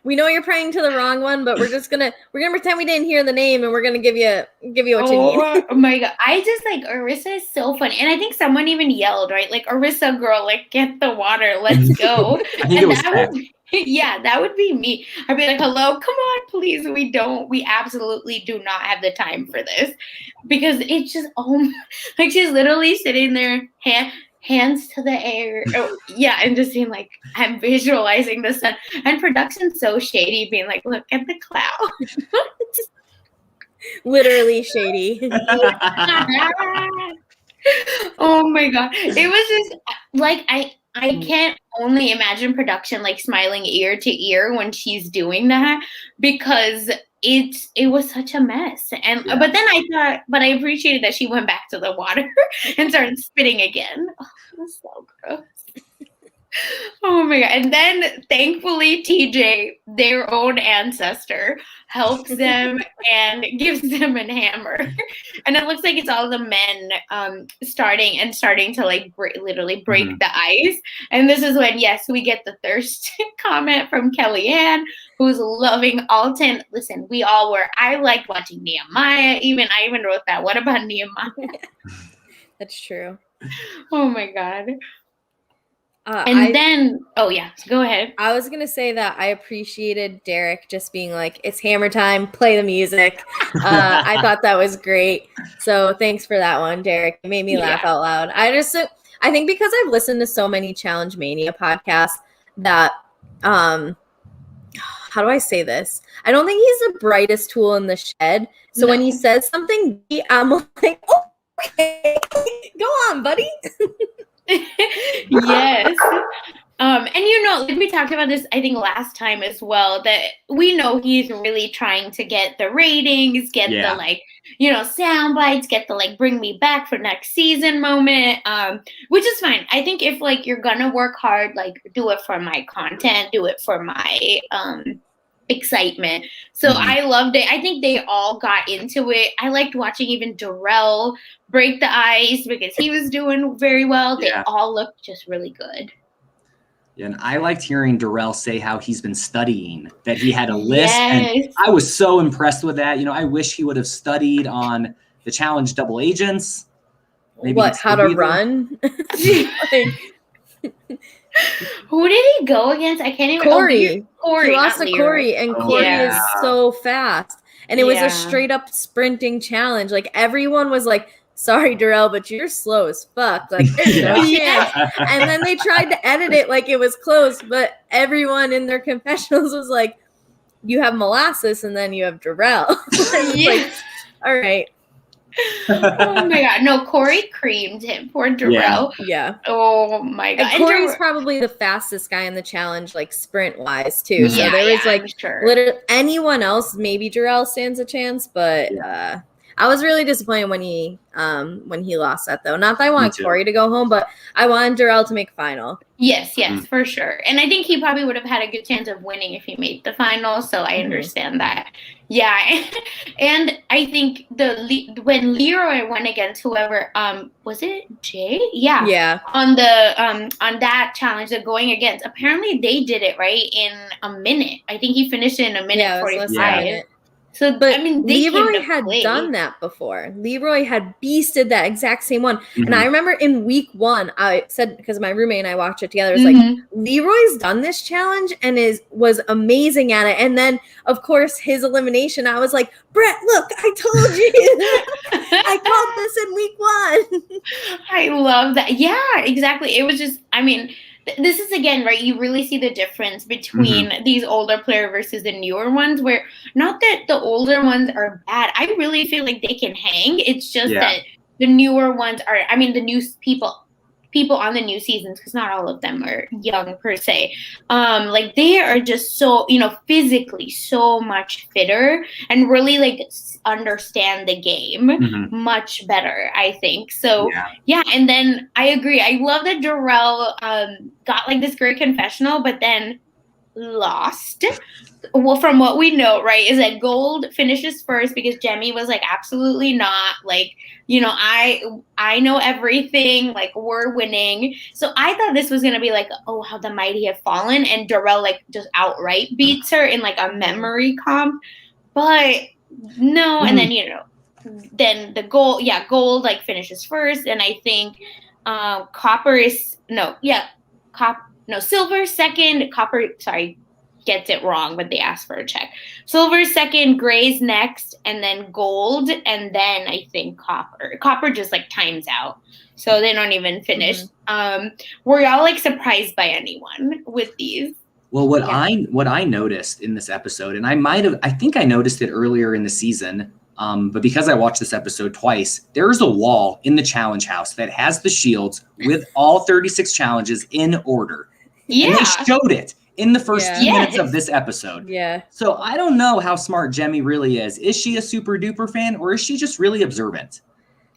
We know you're praying to the wrong one, but we're gonna pretend we didn't hear the name, and we're gonna give you what you need. Oh my God. I just like Arissa is so funny. And I think someone even yelled, right? Like, Arissa girl, like get the water, let's go. That would be me. I'd be like, hello, come on, please. We absolutely do not have the time for this. Because it's just like she's literally sitting there, hands to the air. And just being like, I'm visualizing the sun. And production's so shady, being like, look at the clouds. Literally shady. Oh my God. It was just like I can't only imagine production like smiling ear to ear when she's doing that, because it was such a mess. And but then I appreciated that she went back to the water and started spitting again. Oh, it was so gross. Oh my God. And then thankfully TJ, their own ancestor, helps them and gives them a hammer. And it looks like it's all the men starting to like literally break the ice. And this is when, we get the thirst comment from Kellyanne, who's loving Alton. Listen, we all were. I liked watching Nehemiah. I even wrote that. What about Nehemiah? That's true. Oh my God. Go ahead. I was going to say that I appreciated Derek just being like, it's hammer time, play the music. I thought that was great. So thanks for that one, Derek. It made me laugh out loud. I think because I've listened to so many Challenge Mania podcasts that, how do I say this? I don't think he's the brightest tool in the shed. So when he says something, I'm like, oh, okay, go on, buddy. Yes. And you know, like we talked about this, I think last time as well, that we know he's really trying to get the ratings, get the like, you know, sound bites, get the like bring me back for next season moment, which is fine. I think if like you're gonna work hard, like do it for my content, do it for my excitement. So I loved it. I think they all got into it. I liked watching even Darrell break the ice because he was doing very well. They all looked just really good. And I liked hearing Darrell say how he's been studying, that he had a list. And I was so impressed with that. You know, I wish he would have studied on the challenge double agents. Maybe how to run? Who did he go against? I can't even. Corey. Corey. He lost to Corey, and Corey is so fast. And it was a straight up sprinting challenge. Like everyone was like, sorry, Darrell, but you're slow as fuck. Like, there's no chance. And then they tried to edit it like it was close, but everyone in their confessionals was like, you have molasses and then you have Darrell. Like, all right. Oh my god. No, Corey creamed him. Poor Darrell. Yeah. Oh my god. And Corey's probably the fastest guy in the challenge, like sprint wise too. So there was like literally anyone else, maybe Darrell stands a chance, but I was really disappointed when he lost that though. Not that I want Corey to go home, but I wanted Darrell to make final. Yes, for sure. And I think he probably would have had a good chance of winning if he made the final. So I understand that. Yeah, and I think when Leroy went against whoever, was it Jay? Yeah. On the on that challenge, the going against. Apparently they did it right in a minute. I think he finished it in a minute 45. So, but I mean, Leroy had done that before. Leroy had beasted that exact same one. And I remember in week 1, I said, because my roommate and I watched it together, it's like, Leroy's done this challenge and was amazing at it. And then, of course, his elimination, I was like, Brett, look, I told you. I called this in week 1. I love that. Yeah, exactly. It was just, I mean, this is again, right? You really see the difference between these older players versus the newer ones, where not that the older ones are bad. I really feel like they can hang. It's just that the newer ones are, I mean, the new people on the new seasons, because not all of them are young per se. Like they are just so, you know, physically so much fitter and really like understand the game much better, I think. So yeah, and then I agree. I love that Darrell got like this great confessional, but then lost. Well, from what we know, right, is that Gold finishes first because Jemmye was like, absolutely not. Like, you know, I know everything. Like, we're winning. So I thought this was gonna be like, oh, how the mighty have fallen, and Darrell like just outright beats her in like a memory comp. But no, and then then the Gold like finishes first, and I think Silver second, Copper, sorry, gets it wrong, but they asked for a check. Silver second, Gray's next, and then Gold, and then I think Copper. Copper just like times out, so they don't even finish. Were y'all like surprised by anyone with these? Well, what I noticed in this episode, and I think I noticed it earlier in the season, but because I watched this episode twice, there's a wall in the challenge house that has the shields with all 36 challenges in order. Yeah. And they showed it in the first 2 minutes of this episode. Yeah. So I don't know how smart Jemmye really is. Is she a super duper fan, or is she just really observant?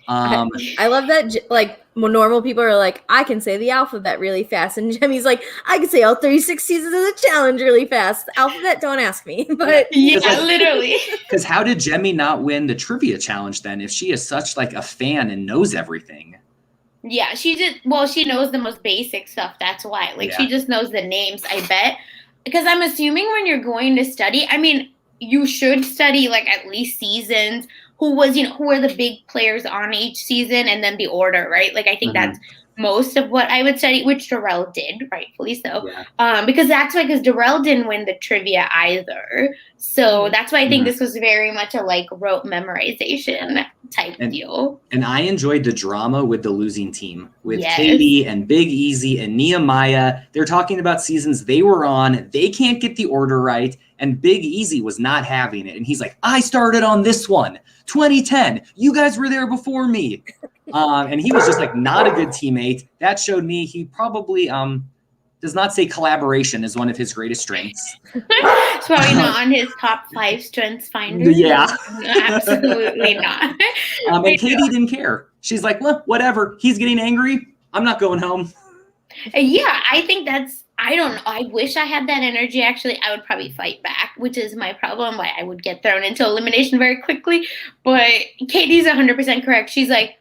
I love that, like, normal people are like, I can say the alphabet really fast. And Jemmy's like, I can say all 36 seasons of the challenge really fast. The alphabet, don't ask me. But literally. Because how did Jemmye not win the trivia challenge then if she is such like a fan and knows everything? Yeah, she knows the most basic stuff. That's why. Like, she just knows the names, I bet. Because I'm assuming when you're going to study, I mean, you should study like at least seasons. Who are the big players on each season, and then the order, right? Like, I think that's most of what I would study, which Darrell did, rightfully so. Yeah. Because Darrell didn't win the trivia either. So that's why I think this was very much a like rote memorization type deal. And I enjoyed the drama with the losing team, with Katie and Big Easy and Nehemiah. They're talking about seasons they were on. They can't get the order right. And Big Easy was not having it. And he's like, I started on this one, 2010. You guys were there before me. And he was just like not a good teammate. That showed me he probably does not say collaboration is one of his greatest strengths. It's probably not on his top 5 strengths finder. Yeah. Absolutely not. And Katie didn't care. She's like, well, whatever. He's getting angry. I'm not going home. Yeah, I think I don't know. I wish I had that energy. Actually, I would probably fight back, which is my problem. Why I would get thrown into elimination very quickly. But Katie's 100% correct. She's like,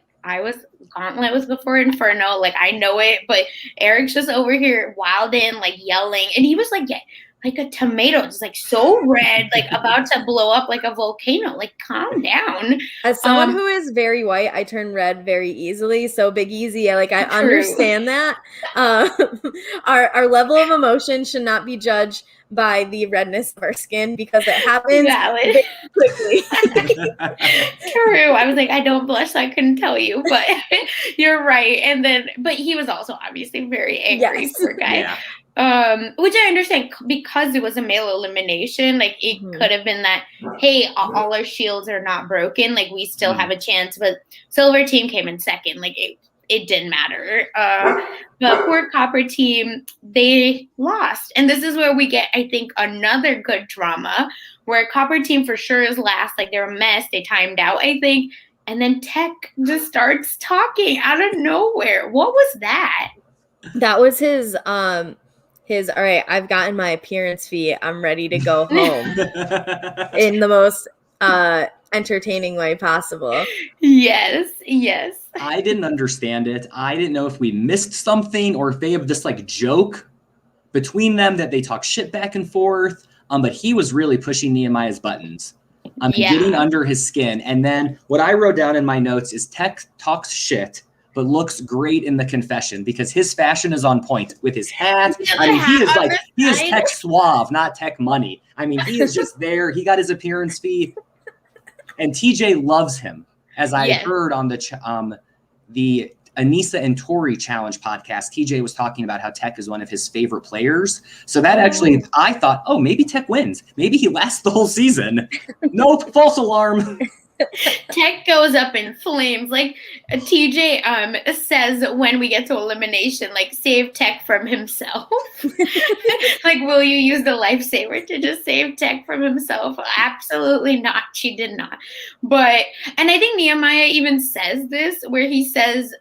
Gauntlet was before Inferno. Like, I know it, but Eric's just over here wilding, like yelling. And he was like, yeah, like a tomato, just like so red, like about to blow up like a volcano. Like, calm down. As someone who is very white, I turn red very easily. So Big Easy, I understand that. Our level of emotion should not be judged by the redness of our skin because it happens very quickly. True. I was like, I don't blush, so I couldn't tell you, but you're right. And then, but he was also obviously very angry, poor guy. Yeah. Which I understand because it was a male elimination. Like, it could have been that, hey, all our shields are not broken. Like, we still have a chance. But Silver Team came in second. Like, it didn't matter. The poor Copper Team, they lost. And this is where we get, I think, another good drama where Copper Team for sure is last. Like, they're a mess. They timed out, I think. And then Tech just starts talking out of nowhere. What was that? That was his all right, I've gotten my appearance fee. I'm ready to go home in the most entertaining way possible. Yes. I didn't understand it. I didn't know if we missed something or if they have this like joke between them that they talk shit back and forth. But he was really pushing Nehemiah's buttons. Getting under his skin. And then what I wrote down in my notes is Tech talks shit, but looks great in the confession because his fashion is on point with his hat. I mean, he is Tech suave, not Tech money. I mean, he is just there. He got his appearance fee. And TJ loves him. As I heard on the Anissa and Tori Challenge podcast, TJ was talking about how Tech is one of his favorite players. So that actually, I thought, oh, maybe Tech wins. Maybe he lasts the whole season. Nope, false alarm. Tech goes up in flames. Like, TJ says when we get to elimination, like, save Tech from himself. Like, will you use the lifesaver to just save Tech from himself? Absolutely not. She did not. But, and I think Nehemiah even says this, where he says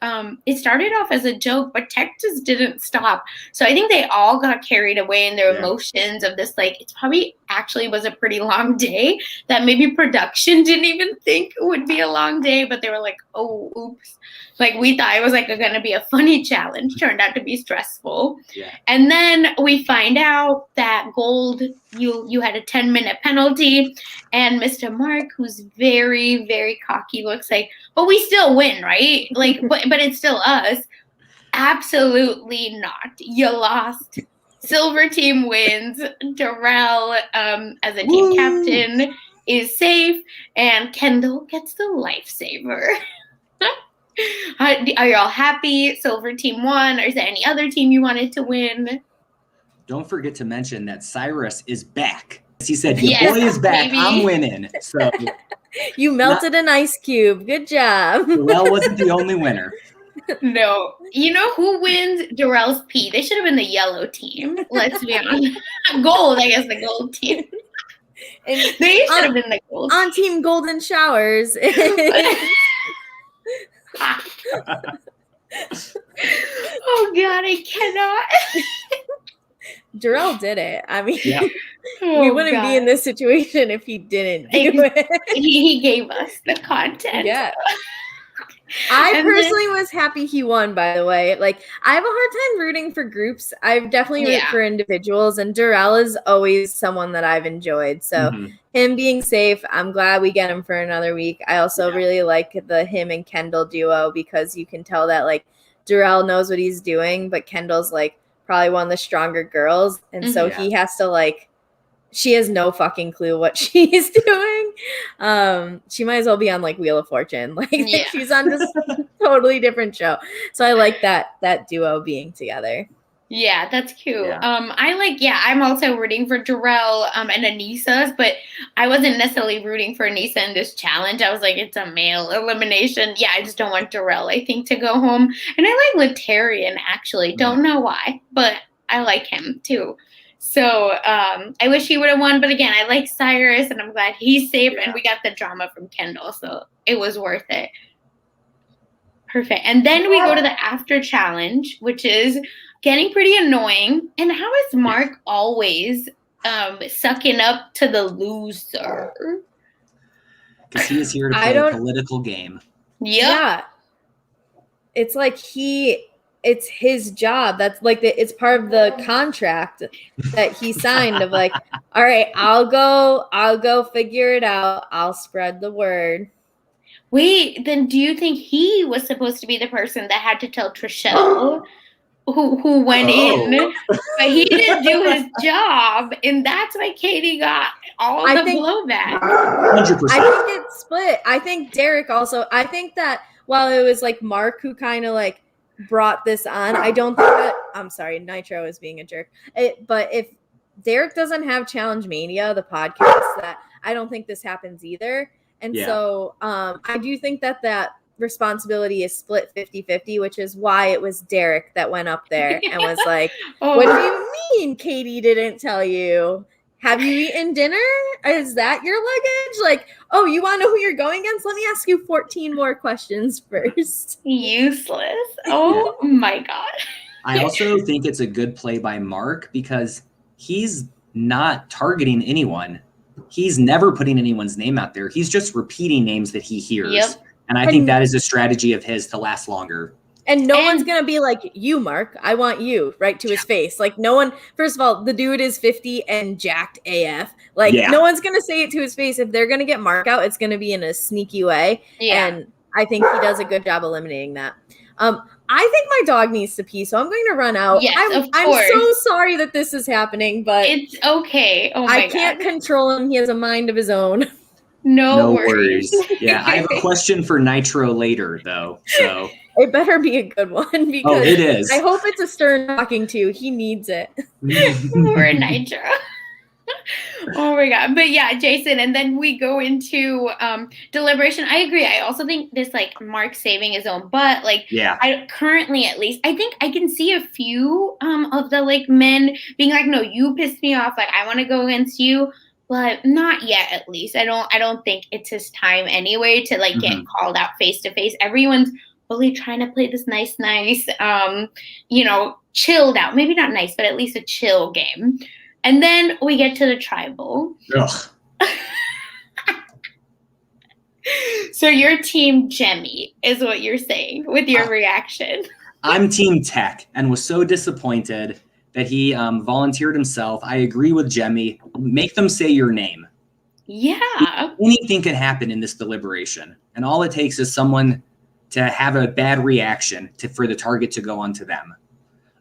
it started off as a joke, but Tech just didn't stop. So I think they all got carried away in their emotions of this, like, it's probably actually was a pretty long day that maybe production didn't even think would be a long day, but they were like, oh, oops. Like, we thought it was like going to be a funny challenge, turned out to be stressful. And then we find out that Gold, you had a 10-minute penalty, and Mr. Mark, who's very, very cocky, looks like, but we still win, right? Like, but it's still us. Absolutely not. You lost. Silver Team wins. Darrell, as a team captain, is safe, and Kendall gets the lifesaver. Are you all happy? Silver Team won. Or is there any other team you wanted to win? Don't forget to mention that Cyrus is back. He said, your boy is back. Baby. I'm winning. So you melted an ice cube. Good job. Darrell wasn't the only winner. No. You know who wins? Darrell's pee. They should have been the yellow team. Let's be honest. Gold, I guess, the gold team. And they should have been the gold on Team Golden Showers. Oh God, I cannot. Darrell did it. I mean, we wouldn't be in this situation if he didn't do it. He gave us the content. Yeah. I personally was happy he won, by the way. Like, I have a hard time rooting for groups. I've definitely rooted for individuals, and Darrell is always someone that I've enjoyed. So him being safe, I'm glad we get him for another week. I also really like the him and Kendall duo because you can tell that, like, Darrell knows what he's doing, but Kendall's, like, probably one of the stronger girls. And so he has to, like, she has no fucking clue what she's doing. She might as well be on like Wheel of Fortune. Like she's on this totally different show. So I like that duo being together. Yeah, that's cute. I'm also rooting for Darrell and Anissa's, but I wasn't necessarily rooting for Anissa in this challenge. I was like, it's a male elimination. Yeah, I just don't want Darrell, I think, to go home. And I like Latarian, actually. Don't know why, but I like him too. So I wish he would have won, but again, I like Cyrus, and I'm glad he's safe, and we got the drama from Kendall, so it was worth it. Perfect. And then we go to the after challenge, which is getting pretty annoying. And how is Mark always sucking up to the loser? Because he is here to play a political game. Yep. Yeah. It's like it's his job. That's like it's part of the contract that he signed of like, all right, I'll go figure it out. I'll spread the word. Wait, then do you think he was supposed to be the person that had to tell Trishelle who went in, but he didn't do his job, and that's why Katie got all the blowback. 100%. I think it's split. I think Derek also. I think that while it was like Mark who kind of like brought this on, I don't think that. I'm sorry, Nitro is being a jerk. But if Derek doesn't have Challenge Mania, the podcast, that I don't think this happens either. And so I do think that responsibility is split 50-50, which is why it was Derek that went up there and was like, what do you mean Katie didn't tell you? Have you eaten dinner? Is that your luggage? Like, oh, you want to know who you're going against? Let me ask you 14 more questions first. Useless. Oh my God. I also think it's a good play by Mark because he's not targeting anyone. He's never putting anyone's name out there. He's just repeating names that he hears. Yep. And I think that is a strategy of his to last longer. And no one's going to be like, you, Mark, I want you, right to his face. Like, no one, first of all, the dude is 50 and jacked AF. Like, no one's going to say it to his face. If they're going to get Mark out, it's going to be in a sneaky way. Yeah. And I think he does a good job eliminating that. I think my dog needs to pee, so I'm going to run out. Yes, of I'm course. so sorry that this is happening, but it's okay. Oh my I can't control him. He has a mind of his own. No worries. Yeah, I have a question for Nitro later, though. So it better be a good one because it is. I hope it's a stern talking to. He needs it. For Nitro. Oh my God. But yeah, Jason, and then we go into deliberation. I agree. I also think this like Mark saving his own butt. Like I currently at least I think I can see a few of the like men being like, no, you pissed me off. Like I want to go against you. But not yet, at least. I don't think it's his time anyway to like get called out face to face. Everyone's really trying to play this nice, chilled out. Maybe not nice, but at least a chill game. And then we get to the tribal. So you're team Jemmy is what you're saying with your reaction. I'm team Tech and was so disappointed that he volunteered himself. I agree with Jemmy. Make them say your name. Yeah. Anything can happen in this deliberation. And all it takes is someone to have a bad reaction for the target to go onto them.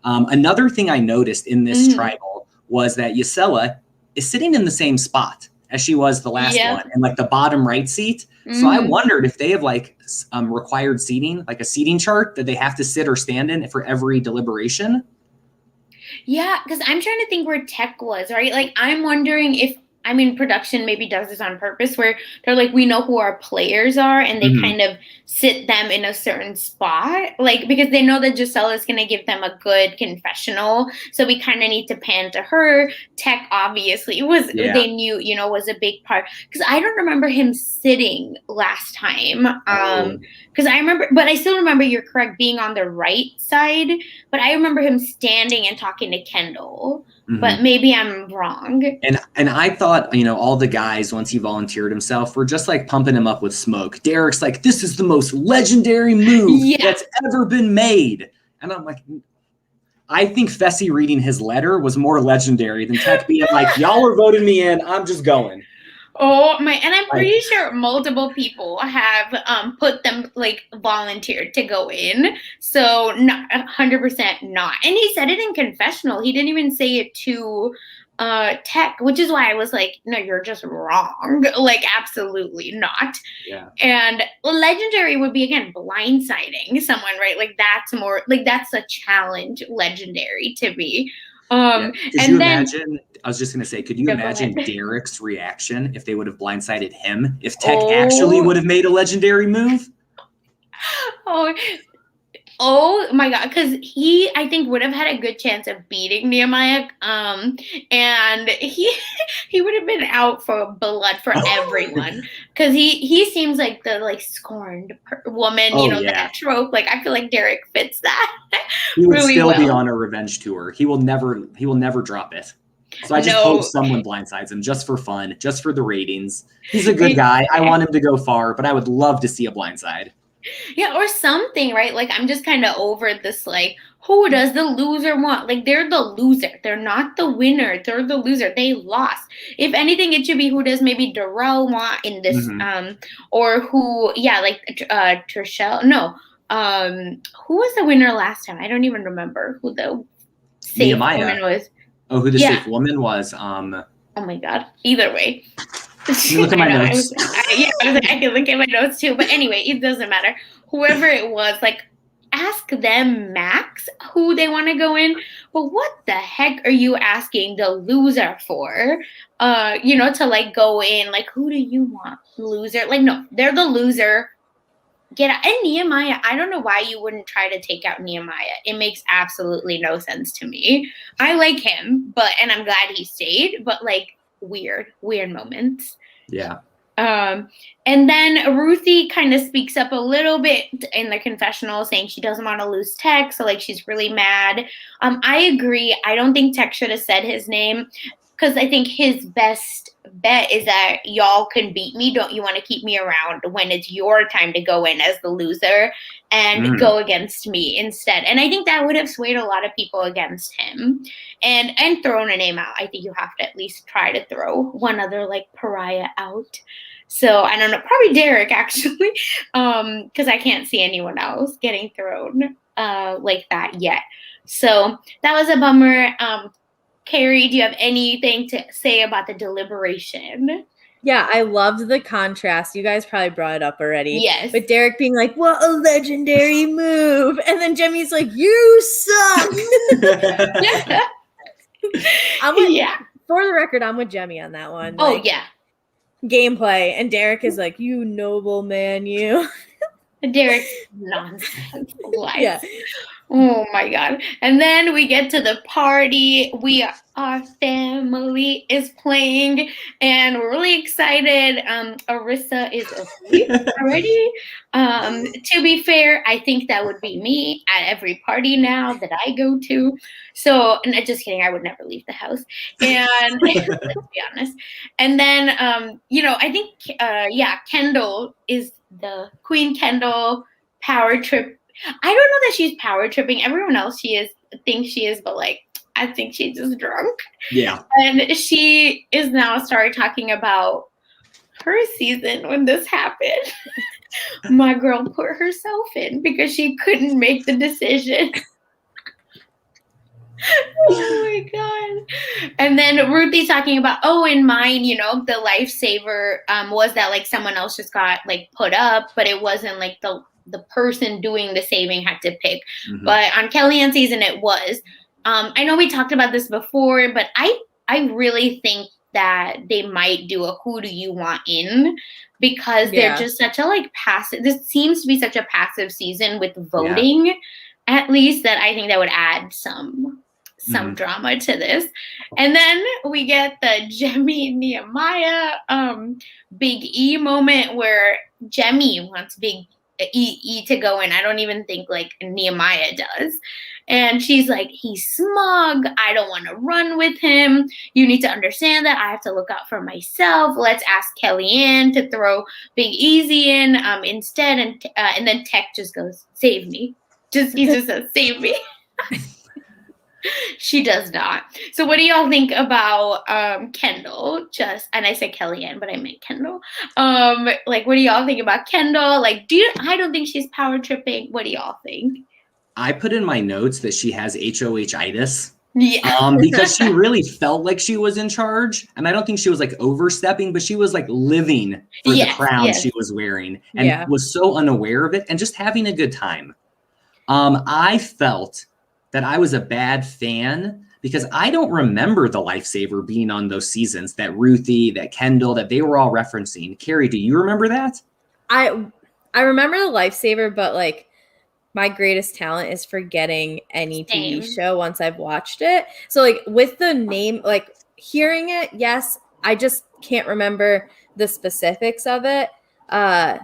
Another thing I noticed in this tribal was that Yesela is sitting in the same spot as she was the last one, in like the bottom right seat. So I wondered if they have like required seating, like a seating chart that they have to sit or stand in for every deliberation. Yeah, because I'm trying to think where Tech was, right? Like, I'm wondering if, production maybe does this on purpose where they're like, we know who our players are and they kind of sit them in a certain spot. Like, because they know that Gisela is going to give them a good confessional. So we kind of need to pan to her. Tech obviously they knew, was a big part. Because I don't remember him sitting last time. Because but I still remember, you're correct, being on the right side. But I remember him standing and talking to Kendall. But maybe I'm wrong. And I thought, all the guys, once he volunteered himself, were just like pumping him up with smoke. Derek's like, this is the most legendary move that's ever been made. And I'm like, I think Fessy reading his letter was more legendary than Tech being like, y'all are voting me in. I'm just going. Oh my, and I'm pretty sure multiple people have put them like volunteered to go in. So not 100% not. And he said it in confessional. He didn't even say it to Tech, which is why I was like, no, you're just wrong. Like, absolutely not. Yeah. And legendary would be, again, blindsiding someone, right? Like, that's more, like, that's a challenge legendary to me. Could you imagine, I was just going to say, could you imagine Derek's reaction if they would have blindsided him? If Tech actually would have made a legendary move? Oh my God, because I think, would have had a good chance of beating Nehemiah. And he would have been out for blood for everyone. Because he seems like the like scorned woman, Oh, that trope. Like, I feel like Derek fits that He would really still well. be on a revenge tour. He will never drop it. So I just hope someone blindsides him just for fun, just for the ratings. He's a good guy. I want him to go far, but I would love to see a blindside. Yeah, or something, right? Like, I'm just kind of over this, like, who does the loser want? Like, they're the loser. They're not the winner. They're the loser. They lost. If anything, it should be who does maybe Darrell want in this, or who, like, Trishelle. No, who was the winner last time? I don't even remember who the safe woman was. Oh, who the safe woman was. Oh my God. Either way. Let me look at my notes. I can look at my notes too. But anyway, it doesn't matter. Whoever it was, like, ask them max who they want to go in. But what the heck are you asking the loser for? To like go in, like, who do you want? Loser? Like, no, they're the loser. Get out. And Nehemiah, I don't know why you wouldn't try to take out Nehemiah. It makes absolutely no sense to me. I like him, and I'm glad he stayed, but like, weird moments. Yeah. And then Ruthie kind of speaks up a little bit in the confessional, saying she doesn't want to lose Tech, so like she's really mad. I agree. I don't think Tech should have said his name, because I think his best bet is that y'all can beat me. Don't you want to keep me around when it's your time to go in as the loser and go against me instead? And I think that would have swayed a lot of people against him and thrown a name out. I think you have to at least try to throw one other like pariah out. So I don't know, probably Derek actually, because I can't see anyone else getting thrown like that yet. So that was a bummer. Carrie, do you have anything to say about the deliberation? Yeah, I loved the contrast. You guys probably brought it up already. Yes. But Derek being like, what a legendary move. And then Jemmy's like, you suck. For the record, I'm with Jemmy on that one. Oh, like, gameplay. And Derek is like, you noble man, you. Derek's nonsense. Yeah. Oh my God. And then we get to the party. Our family is playing and we're really excited. Arissa is asleep already. To be fair, I think that would be me at every party now that I go to. So, just kidding, I would never leave the house. And let's be honest. And then, I think, Kendall is the Queen Kendall power trip. I don't know that she's power tripping. Everyone else thinks she is, but like, I think she's just drunk. Yeah. And she is now started talking about her season when this happened. My girl put herself in because she couldn't make the decision. Oh my God. And then Ruthie talking about, in mine, the lifesaver was that like someone else just got like put up, but it wasn't like the person doing the saving had to pick. But on Kellyanne's season, it was. I know we talked about this before, but I really think that they might do a who do you want in, because they're just such a like passive. This seems to be such a passive season with voting, at least, that I think that would add some drama to this. And then we get the Jemmy Nehemiah Big E moment where Jemmy wants Big E to go in. I don't even think like Nehemiah does. And she's like, he's smug. I don't want to run with him. You need to understand that I have to look out for myself. Let's ask Kellyanne to throw Big Easy in instead. And then Tech just goes, save me. He just says, save me. She does not. So what do y'all think about Kendall? And I said Kellyanne, but I meant Kendall. Like, what do y'all think about Kendall? Like, I don't think she's power tripping. What do y'all think? I put in my notes that she has HOH-itis. Yeah. Because she really felt like she was in charge. And I don't think she was like overstepping, but she was like living for the crown she was wearing and was so unaware of it and just having a good time. I felt that I was a bad fan because I don't remember the lifesaver being on those seasons that Ruthie, that Kendall, that they were all referencing. Carrie, do you remember that? I remember the lifesaver, but like my greatest talent is forgetting any TV Same. show once I've watched it. So like with the name, like hearing it, yes, I just can't remember the specifics of it. I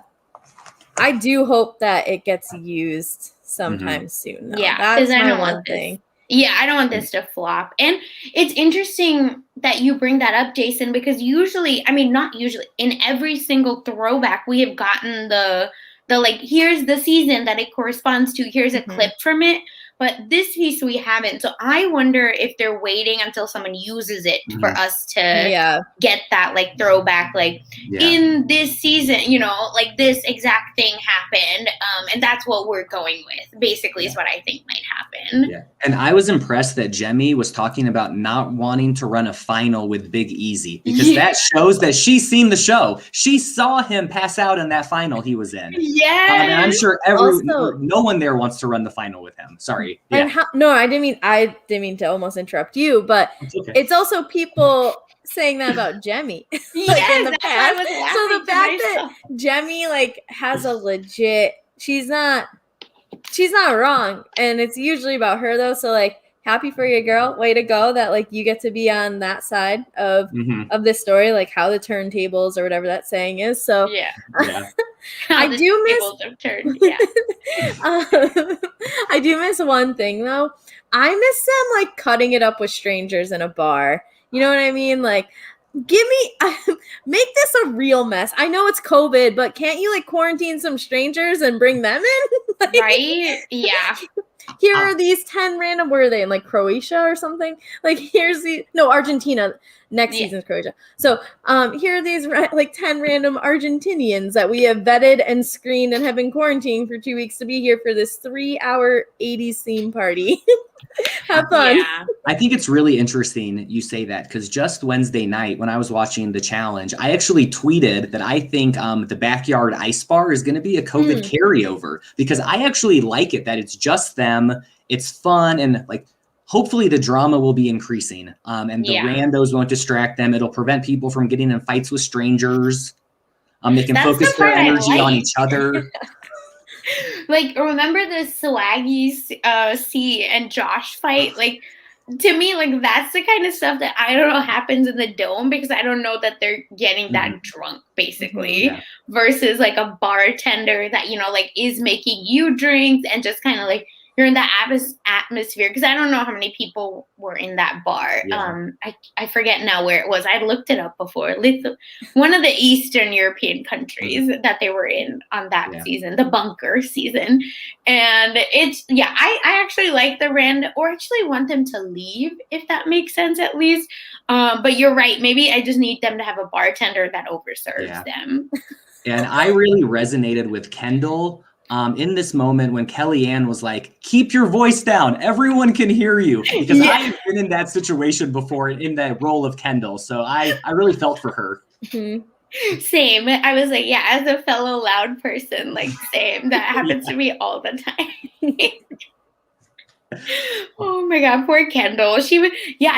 do hope that it gets used sometime soon, though. Yeah, That's because I my don't one want this. thing. Yeah, I don't want this to flop. And it's interesting that you bring that up, Jason, because usually, I mean, not usually, in every single throwback, we have gotten the like, here's the season that it corresponds to, here's a clip from it. But this piece we haven't. So I wonder if they're waiting until someone uses it for us to get that like throwback, like in this season, you know, like this exact thing happened. And that's what we're going with, basically, is what I think might happen. Yeah. And I was impressed that Jemmy was talking about not wanting to run a final with Big Easy, because that shows that she's seen the show. She saw him pass out in that final he was in. Yeah. And I'm sure no one there wants to run the final with him. Sorry. And I didn't mean to almost interrupt you, but it's also people saying that about Jemmy. Like in the past. So the fact that Jemmy like has a legit, she's not wrong, and it's usually about her though. So like, happy for you, girl. Way to go that like you get to be on that side of this story, like how the turntables or whatever that saying is. So I do miss I do miss one thing though. I miss them like cutting it up with strangers in a bar. You know what I mean? Like, make this a real mess. I know it's COVID, but can't you like quarantine some strangers and bring them in? Like, right? Yeah. Here are these 10 random, where are they in like Croatia or something? Like Argentina. Next season's Croatia. So here are these like 10 random Argentinians that we have vetted and screened and have been quarantined for 2 weeks to be here for this 3-hour 80s theme party. Have fun. Yeah. I think it's really interesting you say that, because just Wednesday night when I was watching the challenge, I actually tweeted that I think the backyard ice bar is going to be a COVID carryover, because I actually like it that it's just them. It's fun, and like hopefully the drama will be increasing, and the randos won't distract them. It'll prevent people from getting in fights with strangers. They can focus their energy on each other. Like, remember the Swaggy C and Josh fight? Like, to me, like, that's the kind of stuff that I don't know happens in the dome, because I don't know that they're getting that drunk, basically, versus like a bartender that, you know, like is making you drinks and just kind of like you're in that atmosphere. Because I don't know how many people were in that bar. I forget now where it was. I looked it up before. One of the Eastern European countries that they were in on that season, the bunker season. And it's, I actually like the or actually want them to leave, if that makes sense at least. But you're right. Maybe I just need them to have a bartender that overserves them. And I really resonated with Kendall in this moment when Kellyanne was like, keep your voice down. Everyone can hear you. Because I have been in that situation before in that role of Kendall. So I really felt for her. Same. I was like, as a fellow loud person, like same. That happens to me all the time. Oh my God, poor Kendall. I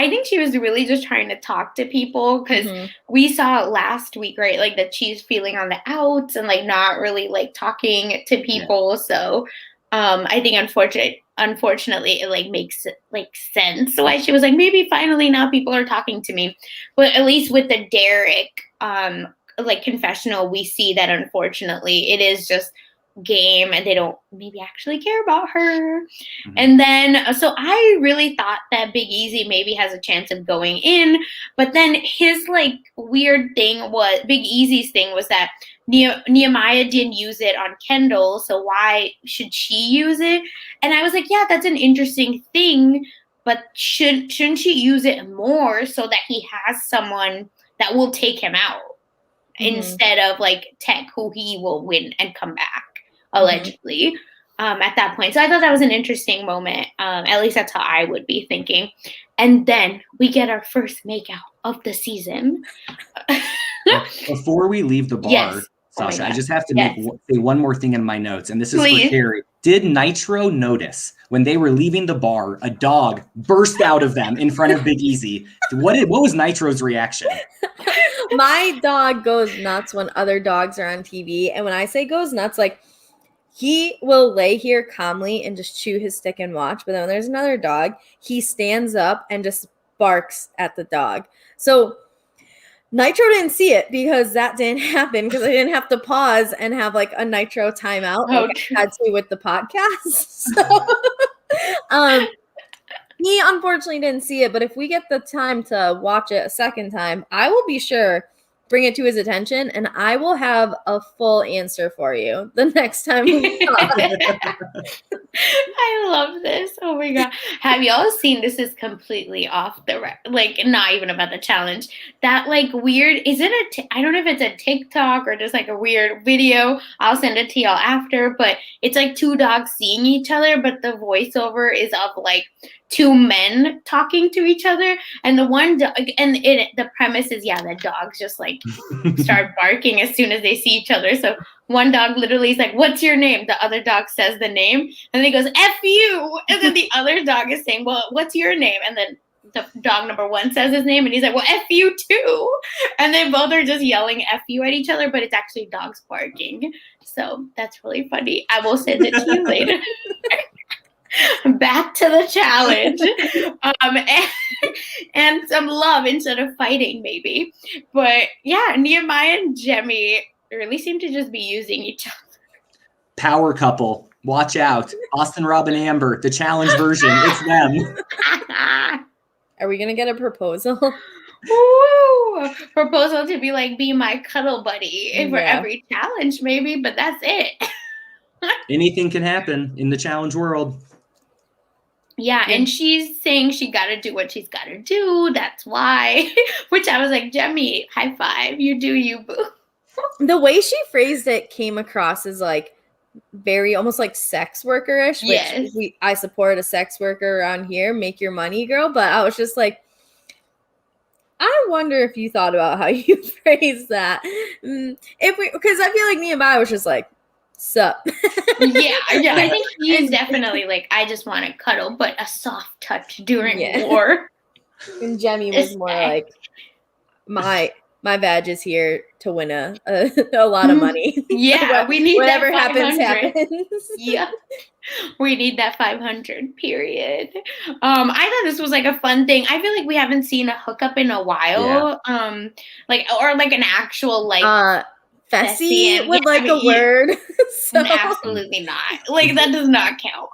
think she was really just trying to talk to people, because we saw it last week, right? Like that she's feeling on the outs and like not really like talking to people. So I think unfortunately it like makes like sense why she was like, maybe finally now people are talking to me. But at least with the Derek like confessional, we see that unfortunately it is just game and they don't maybe actually care about her. And then so I really thought that Big Easy maybe has a chance of going in, but then his like weird thing was, Big Easy's thing was that Nehemiah didn't use it on Kendall, so why should she use it? And I was like, that's an interesting thing, but shouldn't she use it more so that he has someone that will take him out instead of like Tech, who he will win and come back allegedly at that point. So I thought that was an interesting moment. At least that's how I would be thinking. And then we get our first makeout of the season. Before we leave the bar, Sasha, I just have to say one more thing in my notes, and this is for Carrie. Did Nitro notice when they were leaving the bar, a dog burst out of them in front of Big Easy? What was Nitro's reaction? My dog goes nuts when other dogs are on TV. And when I say goes nuts, like he will lay here calmly and just chew his stick and watch. But then when there's another dog, he stands up and just barks at the dog. So Nitro didn't see it because that didn't happen because I didn't have to pause and have like a Nitro timeout like I had to with the podcast. So he unfortunately didn't see it, but if we get the time to watch it a second time, I will be sure bring it to his attention, and I will have a full answer for you the next time we talk. I love this. Oh my god. Have y'all seen, this is completely off the like not even about the challenge, that like weird, is it I don't know if it's a TikTok or just like a weird video. I'll send it to y'all after, but it's like two dogs seeing each other, but the voiceover is of like two men talking to each other, and the one dog, and the premise is the dogs just like start barking as soon as they see each other. So one dog literally is like, "What's your name?" The other dog says the name, and then he goes, "F you," and then the other dog is saying, "Well, what's your name?" And then the dog number one says his name, and he's like, "Well, F you too," and they both are just yelling "F you" at each other, but it's actually dogs barking. So that's really funny. I will send it to you later. Back to the challenge, and some love instead of fighting, maybe. But yeah, Nehemiah and Jemmy really seem to just be using each other. Power couple. Watch out. Austin, Rob, and Amber, the challenge version. It's them. Are we going to get a proposal? Ooh, proposal to be my cuddle buddy for every challenge, maybe, but that's it. Anything can happen in the challenge world. Yeah, and she's saying she got to do what she's got to do. That's why. Which I was like, Jemmy, high five. You do you, boo. The way she phrased it came across as like very almost like sex worker-ish. Yes. Which I support a sex worker around here. Make your money, girl. But I was just like, I wonder if you thought about how you phrased that. Because I feel like Nehemiah was just like, sup. Yeah. I think he's definitely like, I just want to cuddle, but a soft touch during war. And Jemmy was more like, my badge is here to win a lot of money. Yeah, we need whatever that happens. Yeah, we need that 500. Period. I thought this was like a fun thing. I feel like we haven't seen a hookup in a while. Yeah. Or like an actual like. Fessy would like a word. So. Absolutely not. Like that does not count.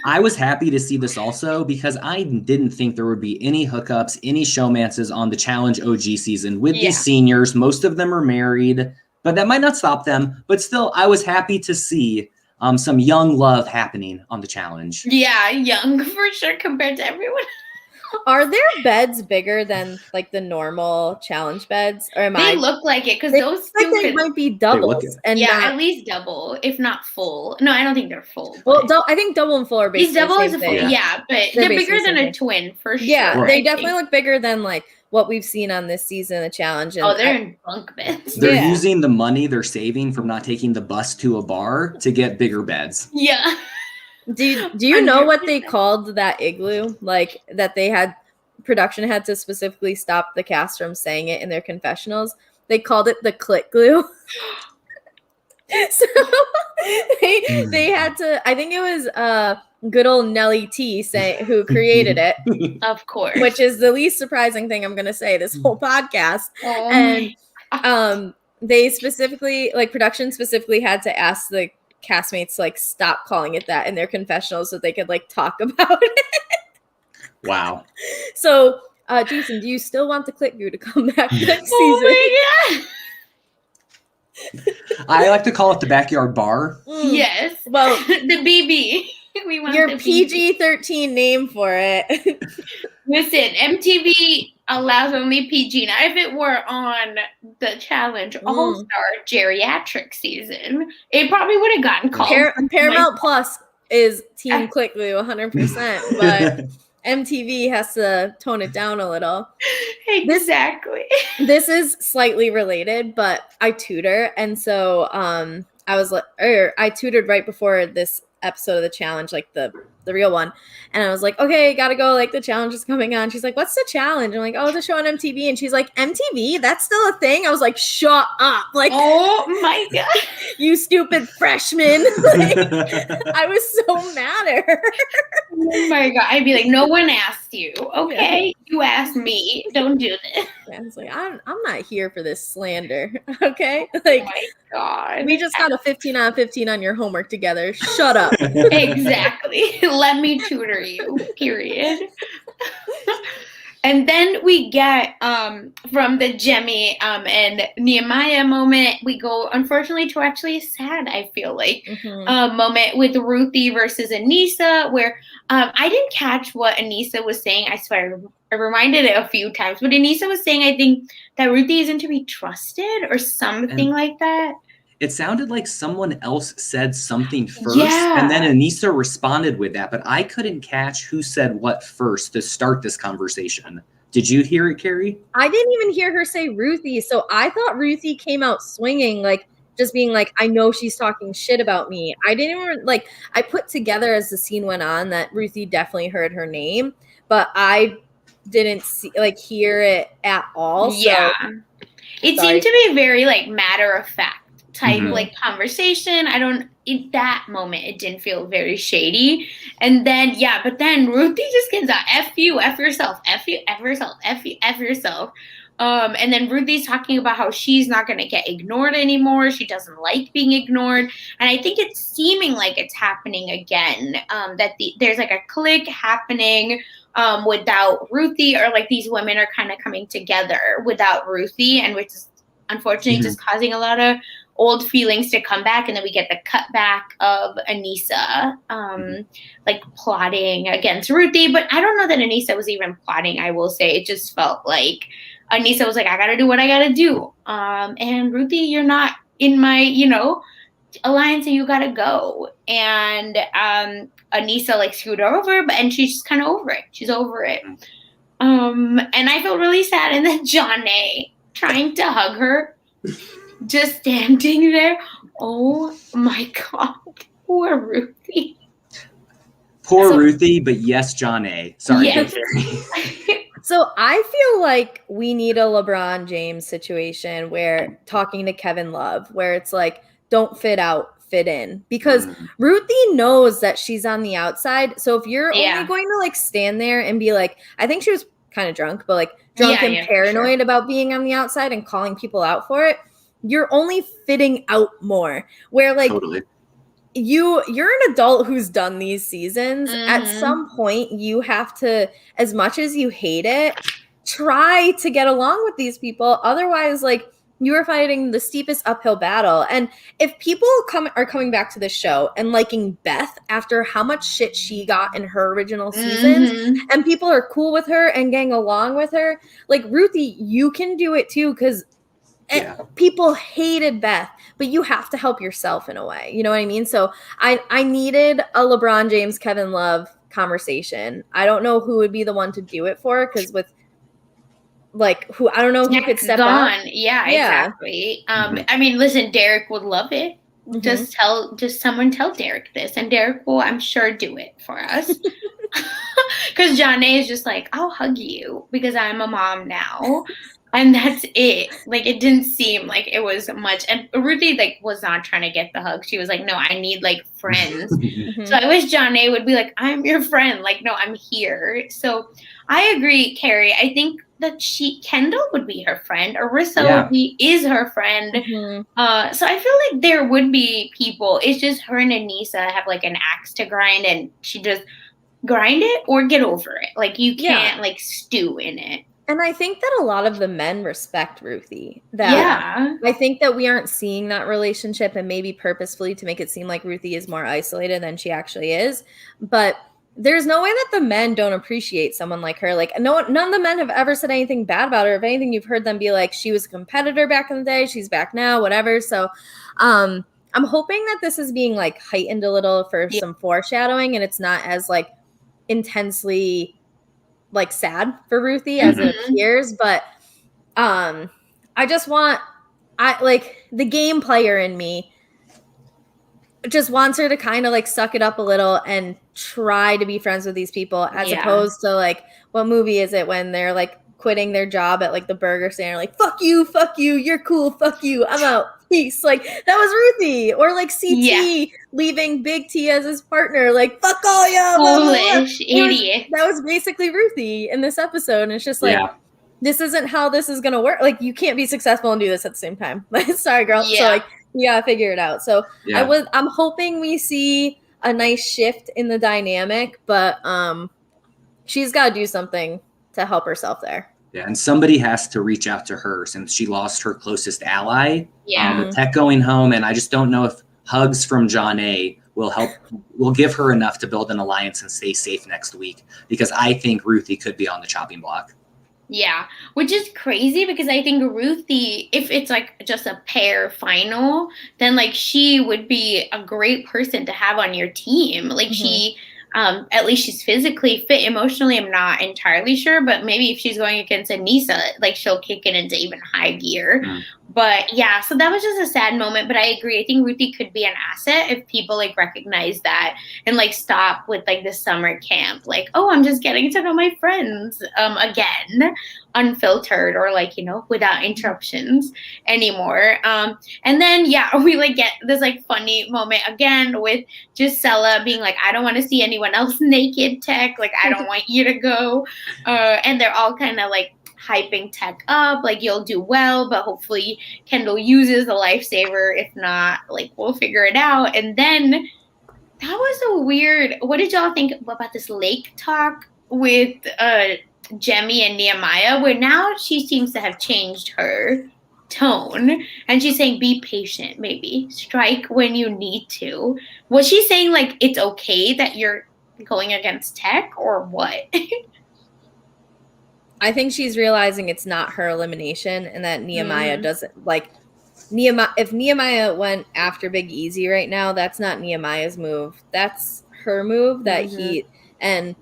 I was happy to see this also because I didn't think there would be any hookups, any showmances on the Challenge OG season with these seniors. Most of them are married, but that might not stop them. But still, I was happy to see some young love happening on the challenge. Yeah, young for sure compared to everyone. Are their beds bigger than like the normal challenge beds, or they look like it because those two they might be doubles, and at least double, if not full. No, I don't think they're full. Well, I think double and full are basically double the is same full. thing. Yeah, but they're bigger than a twin for sure. Yeah, they definitely look bigger than like what we've seen on this season of challenge. And they're in bunk beds. They're using the money they're saving from not taking the bus to a bar to get bigger beds. Yeah. Do you know what they called that igloo? Like that they had. Production had to specifically stop the cast from saying it in their confessionals. They called it the clit glue. So they had to. I think it was good old Nelly T who created it, of course. Which is the least surprising thing I'm going to say this whole podcast. And they specifically, like production specifically, had to ask the castmates like stop calling it that in their confessionals so they could like talk about it. Wow. So, Jason, do you still want the clit glue to come back next season? Oh my God. I like to call it the backyard bar. Yes. Well, the BB. We want your PG-13 name for it. Listen, MTV allows only PG. Now, if it were on the Challenge All-Star Geriatric season, it probably would have gotten called. Paramount Plus is Team Clit Glue 100%, but MTV has to tone it down a little. Exactly. This is slightly related, but I tutor, and so I tutored right before this episode of the challenge, like the the real one. And I was like, okay, gotta go. Like the challenge is coming on. She's like, what's the challenge? I'm like, oh, the show on MTV. And she's like, MTV? That's still a thing? I was like, shut up. Like, oh my God. You stupid freshman. Like, I was so mad at her. Oh my God. I'd be like, no one asked you. Okay. You asked me. Don't do this. I was like, I'm not here for this slander. Okay. Like, oh my God. We just got a 15 out of 15 on your homework together. Shut up. Exactly. Let me tutor you, period. And then we get from the Jemmy and Nehemiah moment, we go, unfortunately, to actually a sad, I feel like, moment with Ruthie versus Anissa, where I didn't catch what Anissa was saying. I swear, I reminded it a few times. But Anissa was saying, I think, that Ruthie isn't to be trusted or something like that. It sounded like someone else said something first, and then Anissa responded with that, but I couldn't catch who said what first to start this conversation. Did you hear it, Carrie? I didn't even hear her say Ruthie, so I thought Ruthie came out swinging, like, just being like, I know she's talking shit about me. I didn't even, like, I put together as the scene went on that Ruthie definitely heard her name, but I didn't hear it at all. Yeah. So, it seemed to be very, like, matter-of-fact type like conversation. In that moment it didn't feel very shady. And then but then Ruthie just gets out, F you, F yourself, F you, F yourself, F you, F yourself. And then Ruthie's talking about how she's not going to get ignored anymore. She doesn't like being ignored. And I think it's seeming like it's happening again, that there's like a clique happening without Ruthie, or like these women are kind of coming together without Ruthie, and which is unfortunately just causing a lot of old feelings to come back. And then we get the cutback of Anissa like plotting against Ruthie, but I don't know that Anissa was even plotting. I will say it just felt like Anissa was like, I gotta do what I gotta do, and Ruthie, you're not in my alliance, and you gotta go. And Anissa like screwed her over, and she's just kind of over it. She's over it. And I felt really sad. And then Johnny trying to hug her, just standing there. Oh my God, poor Ruthie. Poor Ruthie, but yes, John A. Sorry. Yes. So I feel like we need a LeBron James situation where talking to Kevin Love, where it's like, don't fit out, fit in. Because Ruthie knows that she's on the outside. So if you're only going to like stand there and be like, I think she was kind of drunk, but like drunk and paranoid about being on the outside and calling people out for it, you're only fitting out more. Where like you're an adult who's done these seasons. At some point you have to, as much as you hate it, try to get along with these people. Otherwise, like, you are fighting the steepest uphill battle. And if people are coming back to the show and liking Beth after how much shit she got in her original seasons, and people are cool with her and getting along with her, like, Ruthie, you can do it too, because people hated Beth, but you have to help yourself in a way. You know what I mean? So I needed a LeBron James, Kevin Love conversation. I don't know who would be the one to do it for, because with like who, I don't know who could step on. Yeah, exactly. I mean, listen, Derek would love it. Just someone tell Derek this, and Derek will, I'm sure, do it for us. Because Johnny is just like, I'll hug you because I'm a mom now. And that's it. Like, it didn't seem like it was much. And Ruthie, like, was not trying to get the hug. She was like, no, I need, like, friends. So I wish John A would be like, I'm your friend. Like, no, I'm here. So I agree, Carrie. I think that Kendall would be her friend. Arissa is her friend. So I feel like there would be people. It's just her and Anissa have, like, an axe to grind. And she just grind it or get over it. Like, you can't, like, stew in it. And I think that a lot of the men respect Ruthie. I think that we aren't seeing that relationship, and maybe purposefully to make it seem like Ruthie is more isolated than she actually is. But there's no way that the men don't appreciate someone like her. Like, none of the men have ever said anything bad about her. If anything, you've heard them be like, she was a competitor back in the day, she's back now, whatever. So I'm hoping that this is being like heightened a little for some foreshadowing, and it's not as like intensely like sad for Ruthie as it appears. But I just want, like, the game player in me just wants her to kind of like suck it up a little and try to be friends with these people, as opposed to like, what movie is it when they're like quitting their job at like the burger stand, like fuck you, you're cool, fuck you, I'm out, peace. Like that was Ruthie. Or like CT leaving Big T as his partner, like fuck all y'all, blah, blah, blah. Idiot. That was basically Ruthie in this episode, and it's just like, this isn't how this is gonna work. Like you can't be successful and do this at the same time. Sorry, girl. So like you gotta figure it out. So I'm hoping we see a nice shift in the dynamic, but she's got to do something to help herself there. Yeah, and somebody has to reach out to her since she lost her closest ally. Yeah. With Tech going home, and I just don't know if hugs from John A will give her enough to build an alliance and stay safe next week, because I think Ruthie could be on the chopping block. Yeah, which is crazy because I think Ruthie, if it's like just a pair final, then like she would be a great person to have on your team. Like she, at least she's physically fit. Emotionally, I'm not entirely sure, but maybe if she's going against Anissa, like she'll kick it into even high gear. But yeah, so that was just a sad moment. But I agree. I think Ruthie could be an asset if people like recognize that and like stop with like the summer camp. Like, oh, I'm just getting to know my friends again, unfiltered or like, you know, without interruptions anymore. And then, yeah, we like get this like funny moment again with Gisela being like, I don't want to see anyone else naked, Tech. Like, I don't want you to go. And they're all kind of like hyping Tech up, like you'll do well, but hopefully Kendall uses the lifesaver. If not, like we'll figure it out. And then that was a weird, what did y'all think about this lake talk with Jemmy and Nehemiah, where now she seems to have changed her tone and she's saying be patient, maybe strike when you need to. Was she saying like it's okay that you're going against Tech or what? I think she's realizing it's not her elimination and that Nehemiah doesn't like Nehemiah. If Nehemiah went after Big Easy right now, that's not Nehemiah's move. That's her move that he and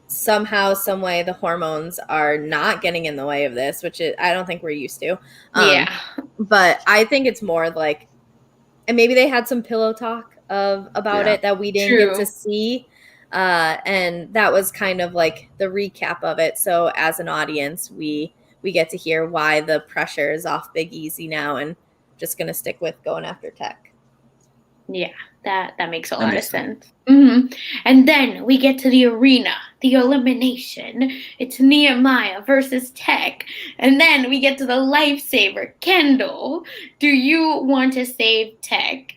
somehow, some way the hormones are not getting in the way of this, which is, I don't think we're used to. But I think it's more like, and maybe they had some pillow talk about it that we didn't get to see. And that was kind of like the recap of it. So as an audience, we get to hear why the pressure is off Big Easy now and just going to stick with going after Tech. Yeah, that makes a lot of sense. And then we get to the arena, the elimination. It's Nehemiah versus Tech. And then we get to the lifesaver, Kendall. Do you want to save Tech?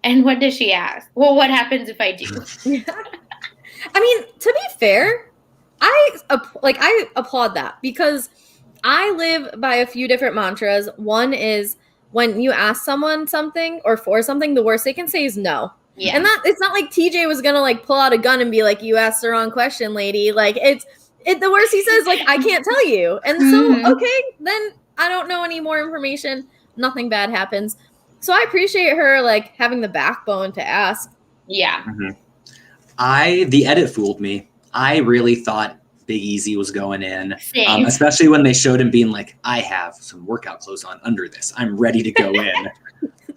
And what does she ask? Well, what happens if I do? I mean, to be fair, I applaud that because I live by a few different mantras. One is when you ask someone something or for something, the worst they can say is no. Yeah. And it's not like TJ was going to like pull out a gun and be like, you asked the wrong question, lady. Like the worst he says, like, I can't tell you. And so, okay, then I don't know any more information. Nothing bad happens. So I appreciate her like having the backbone to ask. Yeah. The edit fooled me. I really thought Big Easy was going in, especially when they showed him being like, I have some workout clothes on under this. I'm ready to go in.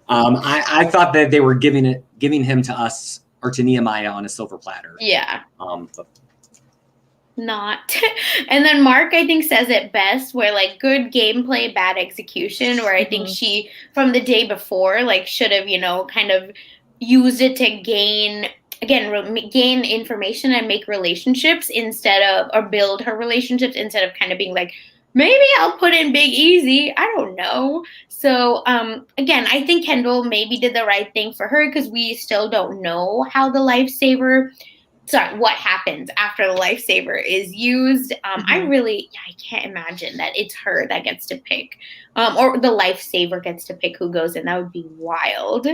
I thought that they were giving him to us or to Nehemiah on a silver platter. Yeah. Not. And then Mark, I think, says it best where like good gameplay, bad execution, where I think she from the day before like should have, you know, kind of used it to gain information and make relationships or build her relationships instead of kind of being like, maybe I'll put in Big Easy. I don't know. So, again, I think Kendall maybe did the right thing for her because we still don't know how what happens after the lifesaver is used. I can't imagine that it's her that gets to pick, or the lifesaver gets to pick who goes in. That would be wild.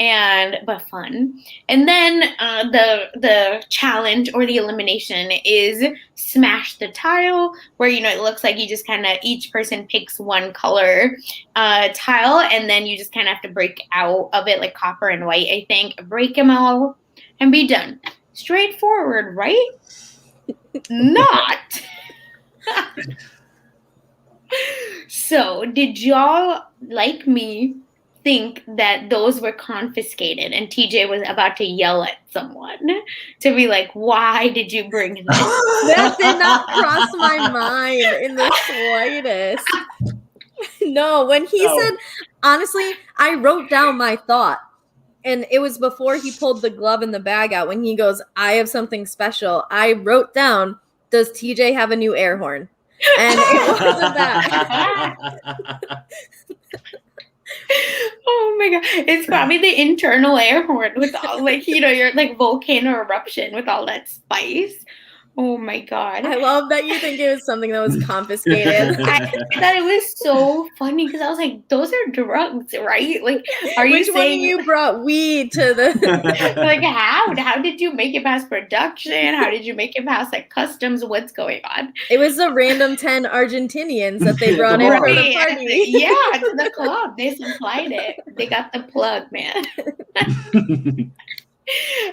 But fun. And then the challenge or the elimination is smash the tile, where, you know, it looks like you just kind of, each person picks one color tile, and then you just kind of have to break out of it, like copper and white, I think. Break them all and be done. Straightforward, right? Not. So, did y'all, like me, think that those were confiscated and TJ was about to yell at someone to be like, why did you bring this? That did not cross my mind in the slightest. No, when he said, honestly, I wrote down my thought. And it was before he pulled the glove and the bag out. When he goes, I have something special. I wrote down, does TJ have a new air horn? And it wasn't that. Oh my god, it's probably the internal air horn with all like, you know, your like volcano eruption with all that spice. Oh my god. I love that you think it was something that was confiscated. I thought it was so funny because I was like, those are drugs, right? Like, are you Which saying one of you brought weed to the like how did you make it past production? How did you make it past like customs? What's going on? It was the random 10 Argentinians that they brought in for the party. Yeah, to the club. They supplied it. They got the plug, man.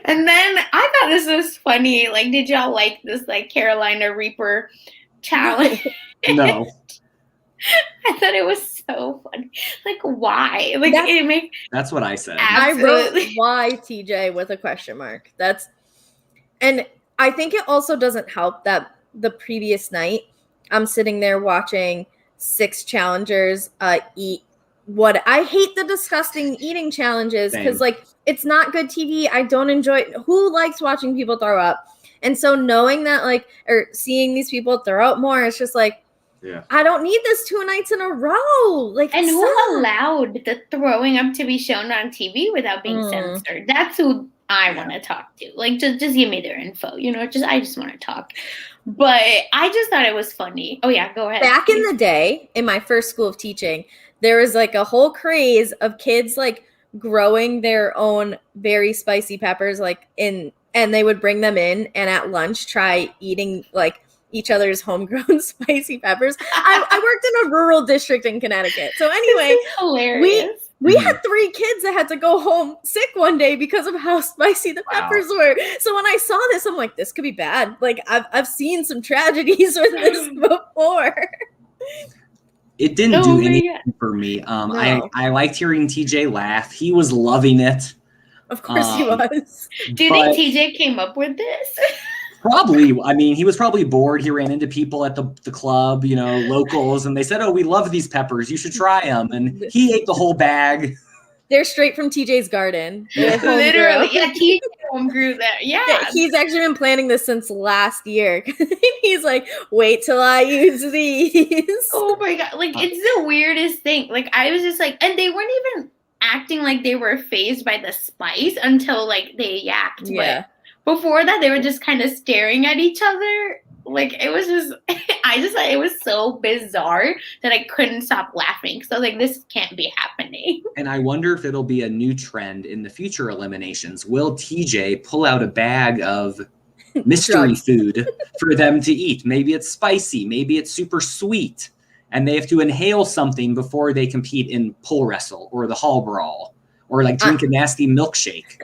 And then I thought this was funny. Like, did y'all like this like Carolina Reaper challenge? No. I thought it was so funny. Like, why? Like, that's what I said. Absolutely. I wrote why TJ with a question mark. And I think it also doesn't help that the previous night I'm sitting there watching 6 challengers eat what I hate the disgusting eating challenges because like it's not good TV. I don't enjoy it. Who likes watching people throw up? And so knowing that like or seeing these people throw up more, it's just like I don't need this 2 nights in a row. Like, and who allowed the throwing up to be shown on TV without being censored? That's who I want to talk to. Like, just give me their info. You know, I just want to talk. But I just thought it was funny. Oh yeah, go ahead. Back in the day, in my first school of teaching, there was like a whole craze of kids like growing their own very spicy peppers, and they would bring them in and at lunch try eating like each other's homegrown spicy peppers. I worked in a rural district in Connecticut. So anyway, hilarious. We had 3 kids that had to go home sick one day because of how spicy the peppers were. So when I saw this, I'm like, this could be bad. Like I've seen some tragedies with this before. It didn't do anything for me. No. I liked hearing TJ laugh. He was loving it. Of course he was. Do you think TJ came up with this? Probably. I mean, he was probably bored. He ran into people at the club, you know, locals, and they said, oh, we love these peppers. You should try them. And he ate the whole bag. They're straight from TJ's garden. Literally. Yeah, TJ home grew there. Yeah. He's actually been planning this since last year. He's like, wait till I use these. Oh my God. Like, it's the weirdest thing. Like, I was just like, and they weren't even acting like they were fazed by the spice until like they yacked. Yeah. But before that, they were just kind of staring at each other. Like, it was just, I just thought it was so bizarre that I couldn't stop laughing. So, like, this can't be happening. And I wonder if it'll be a new trend in the future eliminations. Will TJ pull out a bag of mystery food for them to eat? Maybe it's spicy. Maybe it's super sweet. And they have to inhale something before they compete in pole wrestle or the hall brawl or, like, drink a nasty milkshake.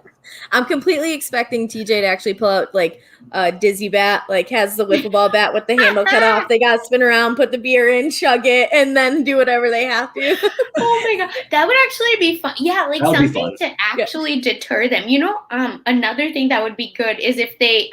I'm completely expecting TJ to actually pull out like a dizzy bat, like has the wiffle ball bat with the handle cut off. They got to spin around, put the beer in, chug it, and then do whatever they have to. Oh my God. That would actually be fun. Yeah, like something to actually deter them. You know, another thing that would be good is if they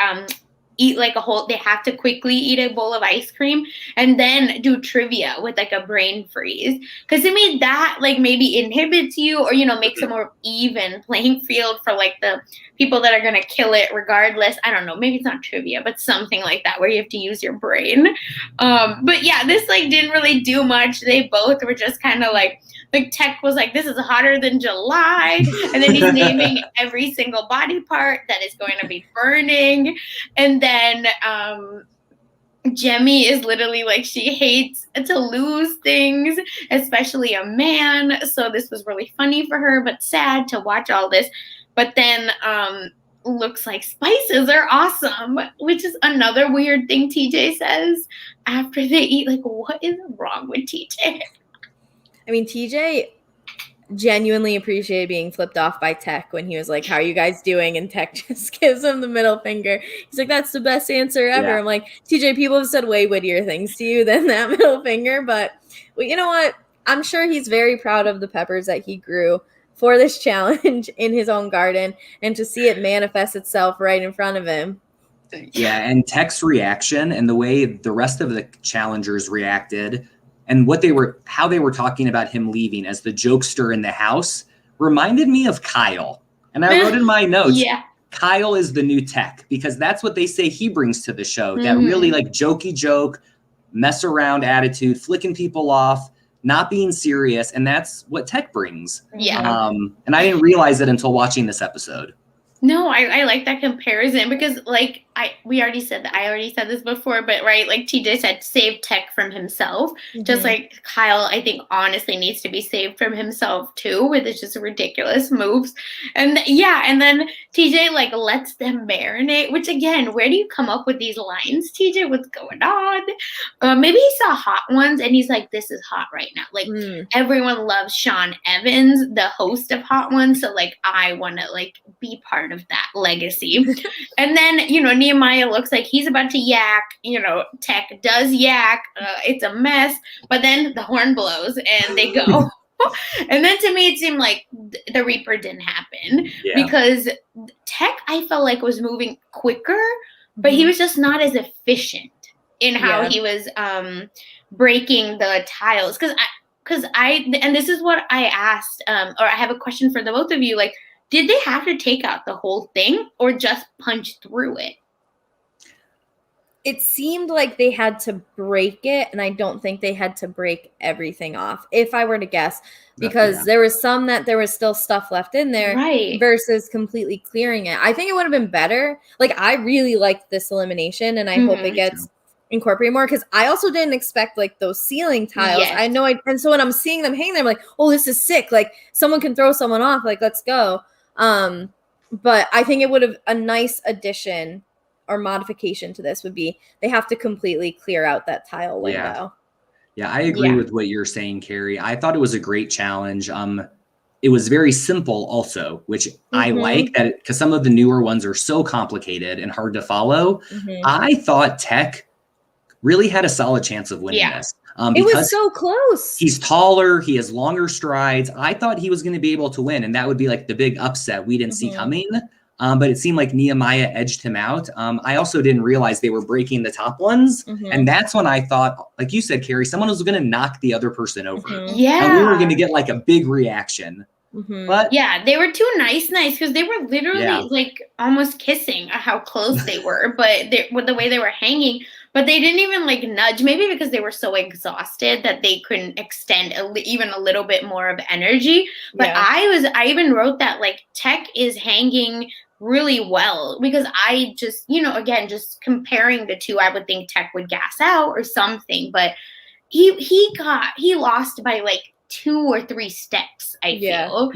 eat like they have to quickly eat a bowl of ice cream and then do trivia with like a brain freeze. Because to me, that like maybe inhibits you or, you know, makes a more even playing field for like the people that are going to kill it regardless. I don't know. Maybe it's not trivia, but something like that where you have to use your brain. But yeah, this like didn't really do much. They both were just kind of like Tech was like, this is hotter than July. And then he's naming every single body part that is going to be burning. And then Jemmy is literally like, she hates to lose things, especially a man. So this was really funny for her, but sad to watch all this. But then looks like spices are awesome, which is another weird thing TJ says after they eat. Like, what is wrong with TJ? I mean, TJ genuinely appreciated being flipped off by Tech when he was like, how are you guys doing? And Tech just gives him the middle finger. He's like, that's the best answer ever. Yeah. I'm like, TJ, people have said way wittier things to you than that middle finger. But well, you know what? I'm sure he's very proud of the peppers that he grew for this challenge in his own garden, and to see it manifest itself right in front of him. Yeah, and Tech's reaction and the way the rest of the challengers reacted and how they were talking about him leaving as the jokester in the house reminded me of Kyle. And I wrote in my notes, Yeah. Kyle is the new Tech, because that's what they say he brings to the show. That really like jokey joke, mess around attitude, flicking people off, not being serious. And that's what Tech brings. Yeah. And I didn't realize it until watching this episode. No, I like that comparison because like I already said this before, but right, like TJ said, save Tech from himself. Just like Kyle, I think honestly needs to be saved from himself too, with his just ridiculous moves. And and then TJ like lets them marinate, which again, where do you come up with these lines, TJ? What's going on? Maybe he saw Hot Ones and he's like, this is hot right now. Like everyone loves Sean Evans, the host of Hot Ones. So like I wanna like be part of that legacy. And then, Nehemiah looks like he's about to yak, Tech does yak, it's a mess, but then the horn blows and they go. And then to me, it seemed like the Reaper didn't happen because Tech, I felt like was moving quicker, but he was just not as efficient in how he was breaking the tiles. And this is what I asked, or I have a question for the both of you, like, did they have to take out the whole thing or just punch through it? It seemed like they had to break it, and I don't think they had to break everything off, if I were to guess, because there was some that there was still stuff left in there versus completely clearing it. I think it would have been better. Like, I really liked this elimination, and I hope it gets incorporated more, because I also didn't expect like those ceiling tiles. I know, and so when I'm seeing them hang there, I'm like, oh, this is sick. Like, someone can throw someone off. Like, let's go. But I think it would have a nice addition or modification to this would be they have to completely clear out that tile window. Yeah, I agree with what you're saying, Carrie. I thought it was a great challenge. It was very simple also, which I like that, because some of the newer ones are so complicated and hard to follow. I thought Tech really had a solid chance of winning this. It was so close. He's taller. He has longer strides. I thought he was going to be able to win, and that would be like the big upset we didn't see coming. But it seemed like Nehemiah edged him out. I also didn't realize they were breaking the top ones. And that's when I thought, like you said, Carrie, someone was going to knock the other person over. And we were going to get like a big reaction. But they were too nice because they were literally like almost kissing how close they were, but with the way they were hanging. But they didn't even like nudge, maybe because they were so exhausted that they couldn't extend even a little bit more of energy. But I even wrote that like Tech is hanging really well, because I just, again, just comparing the two, I would think Tech would gas out or something. But he lost by like 2 or 3 steps, I feel.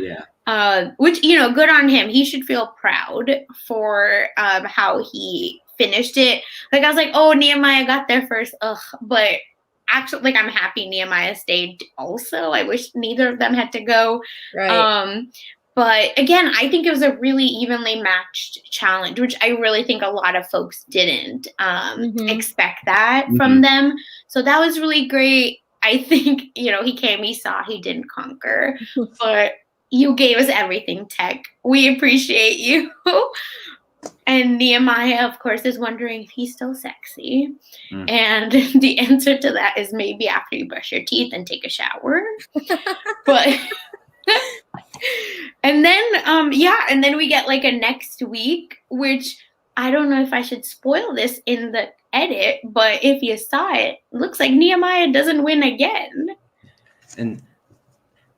Which, good on him. He should feel proud for how he finished it. Like, I was like, oh, Nehemiah got there first. But actually, like, I'm happy Nehemiah stayed also. I wish neither of them had to go. But again, I think it was a really evenly matched challenge, which I really think a lot of folks didn't expect that from them. So that was really great. I think, he came, he saw, he didn't conquer, but you gave us everything, Tech. We appreciate you. And Nehemiah, of course, is wondering if he's still sexy. And the answer to that is maybe after you brush your teeth and take a shower. But and then and then we get like a next week, which I don't know if I should spoil this in the edit, but if you saw it, looks like Nehemiah doesn't win again. And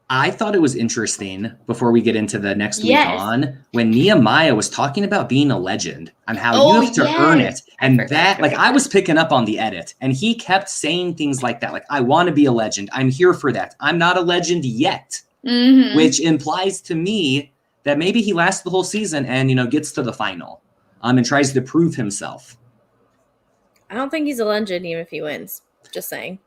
I thought it was interesting, before we get into the next week on, when Nehemiah was talking about being a legend and how you have to earn it. And I was picking up on the edit, and he kept saying things like that. Like, I want to be a legend. I'm here for that. I'm not a legend yet, which implies to me that maybe he lasts the whole season and, gets to the final and tries to prove himself. I don't think he's a legend even if he wins. Just saying.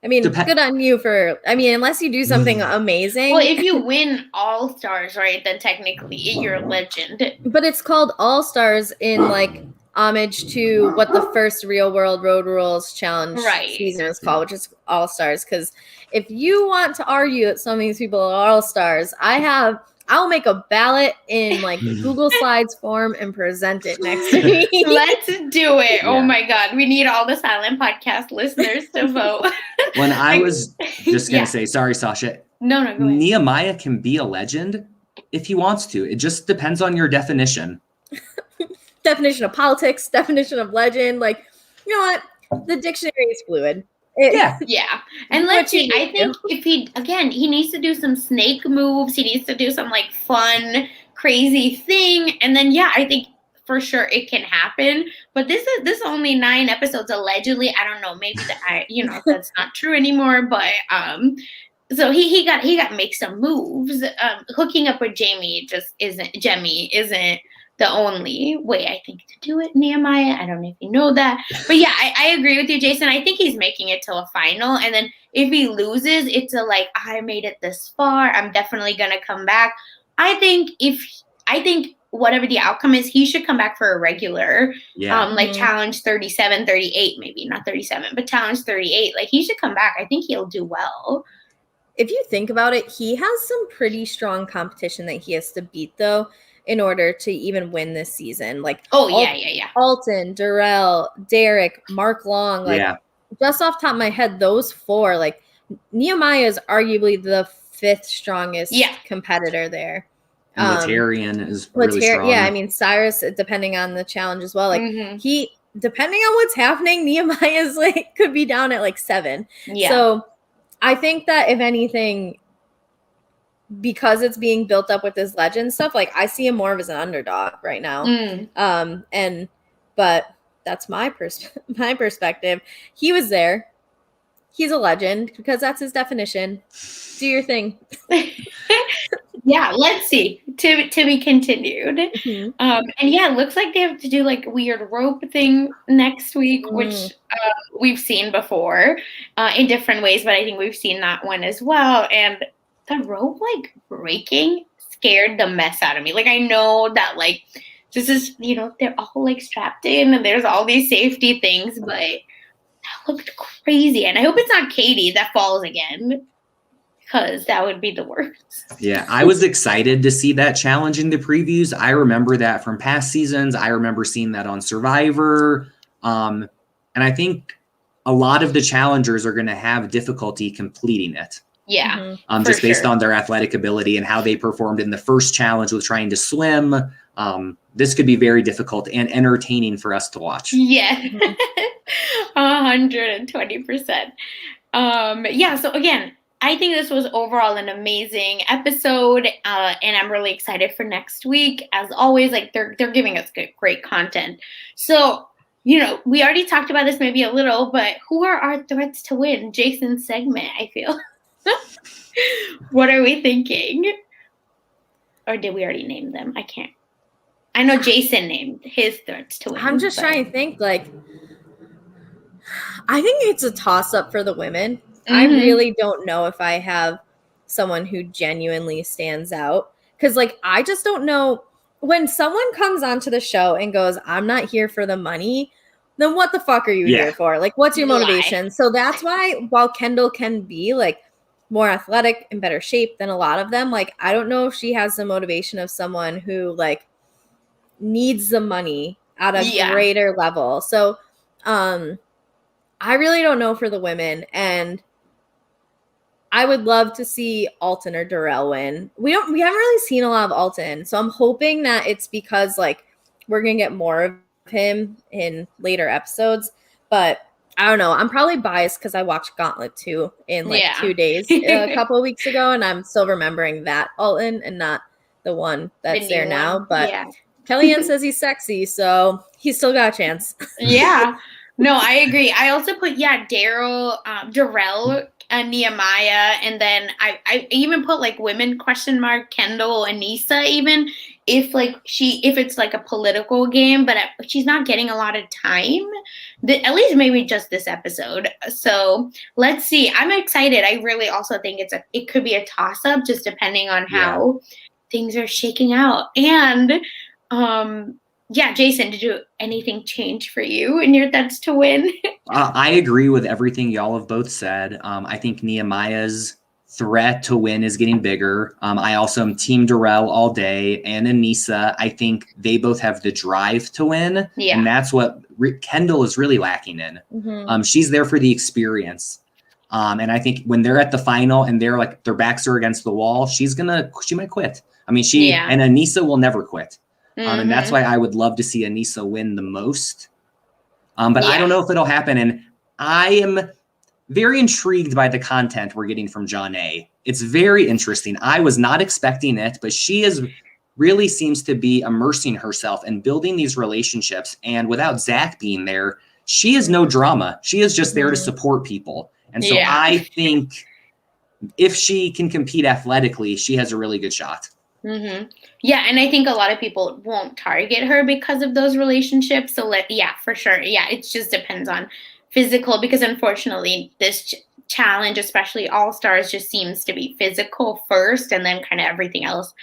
I mean, good on you unless you do something amazing. Well, if you win All-Stars, right, then technically you're a legend. But it's called All-Stars in, like, homage to what the first Real World Road Rules Challenge Right. season is called, which is All Stars. Because if you want to argue that some of these people are All Stars, I'll make a ballot in like Google Slides form and present it next week. Let's do it. Yeah. Oh my God. We need all the silent podcast listeners to vote. When I was just going to Yeah. say, sorry, Sasha, No, go ahead. Nehemiah can be a legend if he wants to. It just depends on your definition. Definition of politics, definition of legend. Like, you know what? The dictionary is fluid. Yeah. Yeah. And let's see. I think if he needs to do some snake moves. He needs to do some like fun, crazy thing. And then, yeah, I think for sure it can happen. But this is only 9 episodes allegedly. I don't know. Maybe that's not true anymore. But so he got to make some moves. Hooking up with Jemmy isn't the only way I think to do it, Nehemiah. I don't know if you know that. But yeah, I agree with you, Jason. I think he's making it to a final. And then if he loses, it's I made it this far. I'm definitely going to come back. I think whatever the outcome is, he should come back for a regular, challenge 37, 38, maybe not 37, but challenge 38. Like he should come back. I think he'll do well. If you think about it, he has some pretty strong competition that he has to beat though, in order to even win this season. Like, Alton, Darrell, Derek, Mark Long, just off the top of my head, those 4, like Nehemiah is arguably the 5th strongest competitor there. And Latarian is really strong. Yeah, I mean, Cyrus, depending on the challenge as well, like depending on what's happening, Nehemiah's could be down at 7. Yeah. So I think that if anything, because it's being built up with this legend stuff, I see him more of as an underdog right now. But that's my perspective. He was there. He's a legend because that's his definition. Do your thing. Yeah, let's see. To be continued. Mm-hmm. And yeah, it looks like they have to do a weird rope thing next week, which we've seen before in different ways, but I think we've seen that one as well. And the rope breaking scared the mess out of me. I know that this is, they're all strapped in and there's all these safety things, but that looked crazy. And I hope it's not Katie that falls again, because that would be the worst. Yeah, I was excited to see that challenge in the previews. I remember that from past seasons. I remember seeing that on Survivor. And I think a lot of the challengers are going to have difficulty completing it. Yeah. Just based on their athletic ability and how they performed in the first challenge with trying to swim. This could be very difficult and entertaining for us to watch. Yeah. 120%. Yeah. So again, I think this was overall an amazing episode. And I'm really excited for next week. As always, they're giving us great content. So, we already talked about this maybe a little, but who are our threats to win? Jason's segment, I feel. What are we thinking? Or did we already name them? I can't. I know Jason named his threats to win. I'm just trying to think. I think it's a toss-up for the women. Mm-hmm. I really don't know if I have someone who genuinely stands out. Because, I just don't know. When someone comes onto the show and goes, I'm not here for the money, then what the fuck are you here for? What's your motivation? So that's why, while Kendall can be, more athletic and better shape than a lot of them, I don't know if she has the motivation of someone who needs the money at a greater level. So I really don't know for the women, and I would love to see Alton or Darrell win. We haven't really seen a lot of Alton, so I'm hoping that it's because we're gonna get more of him in later episodes, but I don't know. I'm probably biased because I watched Gauntlet 2 in 2 days a couple of weeks ago, and I'm still remembering that Alton and not the one that's there now. But Kellyanne says he's sexy, so he's still got a chance. Yeah. No, I agree. I also put, Darrell, Nehemiah, and then I even put women ? Kendall, Anissa, even if it's a political game, but she's not getting a lot of time, at least maybe just this episode. So let's see. I'm excited. I really also think it could be a toss up, just depending on how things are shaking out. And yeah, Jason, did anything change for you in your thoughts to win? I agree with everything y'all have both said. I think Nehemiah's threat to win is getting bigger. I also am Team Darrell all day, and Anissa. I think they both have the drive to win, and that's what Kendall is really lacking in. She's there for the experience. And I think when they're at the final and they're like their backs are against the wall, she might quit. I mean, and Anissa will never quit. And that's why I would love to see Anissa win the most. But I don't know if it'll happen. And I am very intrigued by the content we're getting from Janae. It's very interesting. I was not expecting it, but she really seems to be immersing herself and building these relationships. And without Zach being there, she is no drama. She is just there to support people. And so I think if she can compete athletically, she has a really good shot. Yeah, and I think a lot of people won't target her because of those relationships. So, for sure. Yeah, it just depends on physical, because unfortunately, this challenge, especially All-Stars, just seems to be physical first and then kind of everything else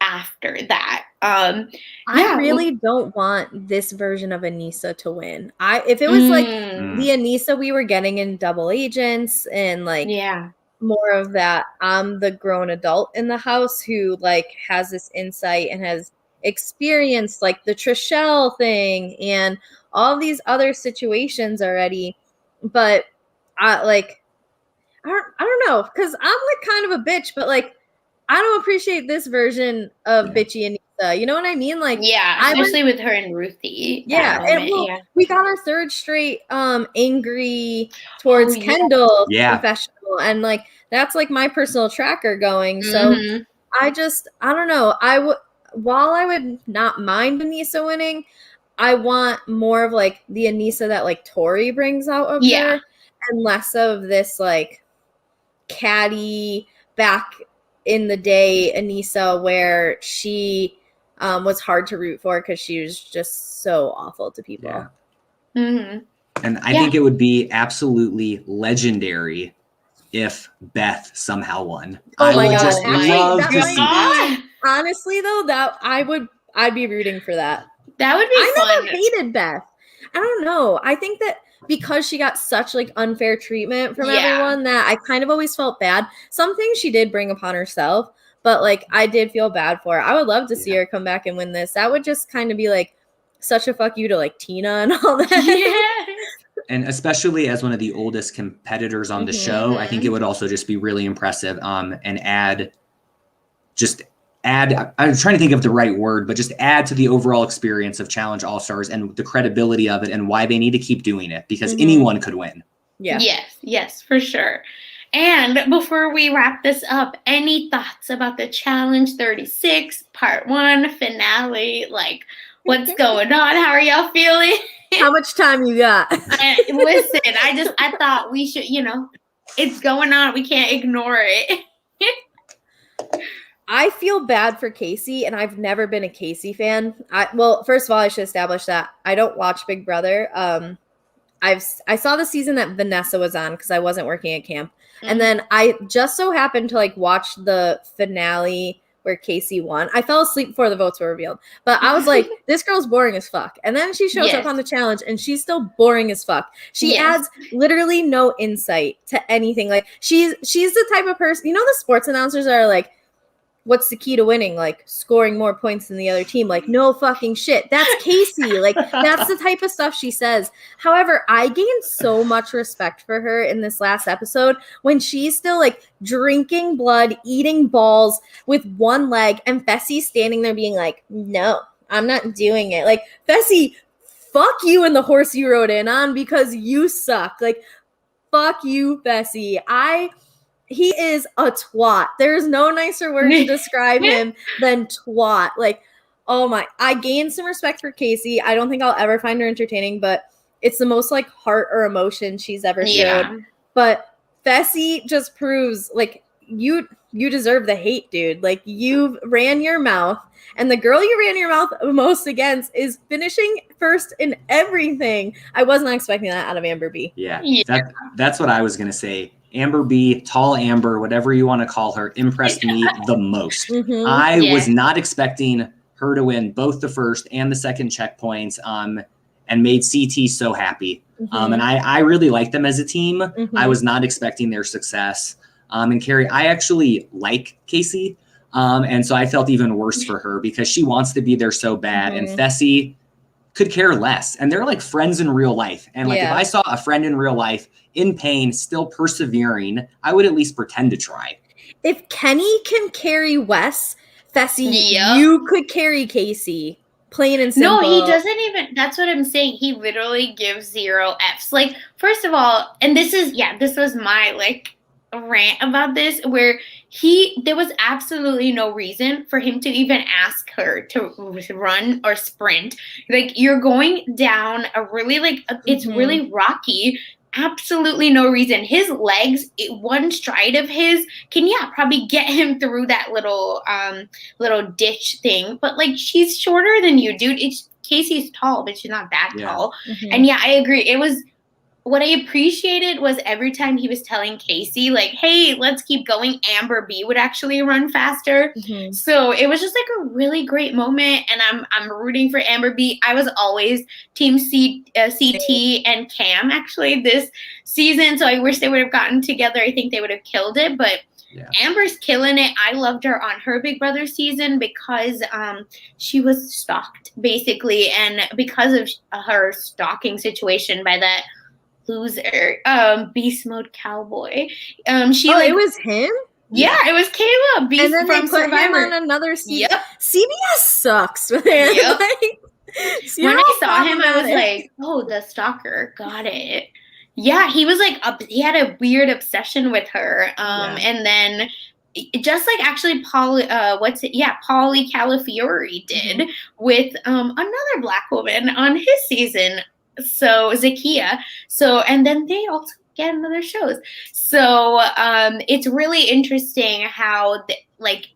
after that. I really don't want this version of Anissa to win. If it was like the Anissa we were getting in Double Agents and like more of that, I'm the grown adult in the house who like has this insight and has experienced like the Trishelle thing and all these other situations already. But I don't know, because I'm like kind of a bitch, but like I don't appreciate this version of bitchy Anissa. You know what I mean? Like, especially with her and Ruthie. We got our third straight angry towards Kendall confessional, and like that's like my personal tracker going. So I don't know. While I would not mind Anissa winning, I want more of like the Anissa that like Tori brings out of her, and less of this like catty back in the day Anissa where she was hard to root for because she was just so awful to people. And I think it would be absolutely legendary if Beth somehow won. Oh my God. Just love to see that. Honestly though, I'd be rooting for that. That would be fun. I never hated Beth. I don't know. I think that because she got such like unfair treatment from everyone that I kind of always felt bad. Some things she did bring upon herself, but like I did feel bad for her. I would love to see her come back and win this. That would just kind of be like such a fuck you to like Tina and all that. And especially as one of the oldest competitors on the show, I think it would also just be really impressive and add, I'm trying to think of the right word, but just add to the overall experience of Challenge All-Stars and the credibility of it and why they need to keep doing it, because anyone could win. Yeah. Yes, for sure. And before we wrap this up, any thoughts about the Challenge 36 Part 1 finale? Like, what's going on? How are y'all feeling? How much time you got? Listen, I thought we should, it's going on. We can't ignore it. I feel bad for Casey, and I've never been a Casey fan. First of all, I should establish that I don't watch Big Brother. I saw the season that Vanessa was on because I wasn't working at camp. And then I just so happened to like watch the finale where Casey won. I fell asleep before the votes were revealed, but I was like, this girl's boring as fuck. And then she shows up on the challenge and she's still boring as fuck. She adds literally no insight to anything. Like she's the type of person, the sports announcers are like, what's the key to winning? Like scoring more points than the other team. Like, no fucking shit. That's Casey. Like, that's the type of stuff she says. However, I gained so much respect for her in this last episode when she's still like drinking blood, eating balls with one leg, and Fessie's standing there being like, no, I'm not doing it. Like, Fessie, fuck you and the horse you rode in on because you suck. Like, fuck you, Fessie. He is a twat. There's no nicer word to describe him than twat. Like, oh my, I gained some respect for Casey. I don't think I'll ever find her entertaining, but it's the most like heart or emotion she's ever showed. But Fessy just proves like you deserve the hate, dude. Like you ran your mouth, and the girl you ran your mouth most against is finishing first in everything. I was not expecting that out of Amber B. Yeah. That's what I was going to say. Amber B, tall Amber, whatever you want to call her, impressed me the most. I was not expecting her to win both the first and the second checkpoints, and made CT so happy. And I really like them as a team. I was not expecting their success. And Carrie, I actually like Casey. And so I felt even worse for her because she wants to be there so bad. And Fessy could care less. And they're like friends in real life. And like, if I saw a friend in real life in pain, still persevering, I would at least pretend to try. If Kenny can carry Wes, Fessy, you could carry Casey. Plain and simple. No, he doesn't even. That's what I'm saying. He literally gives 0 Fs. Like, first of all, and this was my like rant about this, where there was absolutely no reason for him to even ask her to run or sprint. Like, you're going down a really it's really rocky. Absolutely no reason. His legs, one stride of his can probably get him through that little ditch thing. But like, she's shorter than you, dude. Casey's tall, but she's not that tall. And I agree. It was what I appreciated was every time he was telling Casey, like, hey, let's keep going, Amber B would actually run faster. So it was just like a really great moment. And I'm rooting for Amber B. I was always team CT and Cam actually this season. So I wish they would have gotten together. I think they would have killed it. But Amber's killing it. I loved her on her Big Brother season because she was stalked, basically. And because of her stalking situation by that loser, Beast Mode Cowboy. It was him? Yeah, it was Caleb. Beast and then from they put Survivor. him on another season. CBS sucks, man. Like, when I saw him, I was like, oh, the stalker. Got it. Yeah, he was like, he had a weird obsession with her. And then just like actually Pauly Calafiore did with another Black woman on his season. So Zakia. And then they also get another shows. So it's really interesting how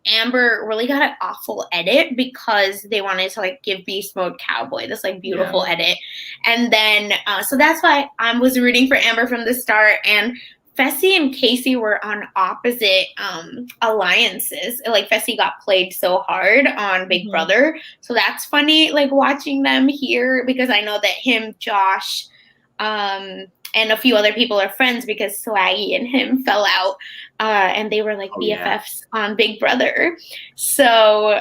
Amber really got an awful edit because they wanted to like give Beast Mode Cowboy this like beautiful edit. And then so that's why I was rooting for Amber from the start. And Fessy and Casey were on opposite alliances. Like, Fessy got played so hard on Big Brother. So that's funny, like, watching them here, because I know that him, Josh, and a few other people are friends because Swaggy and him fell out. And they were, like, BFFs on Big Brother. So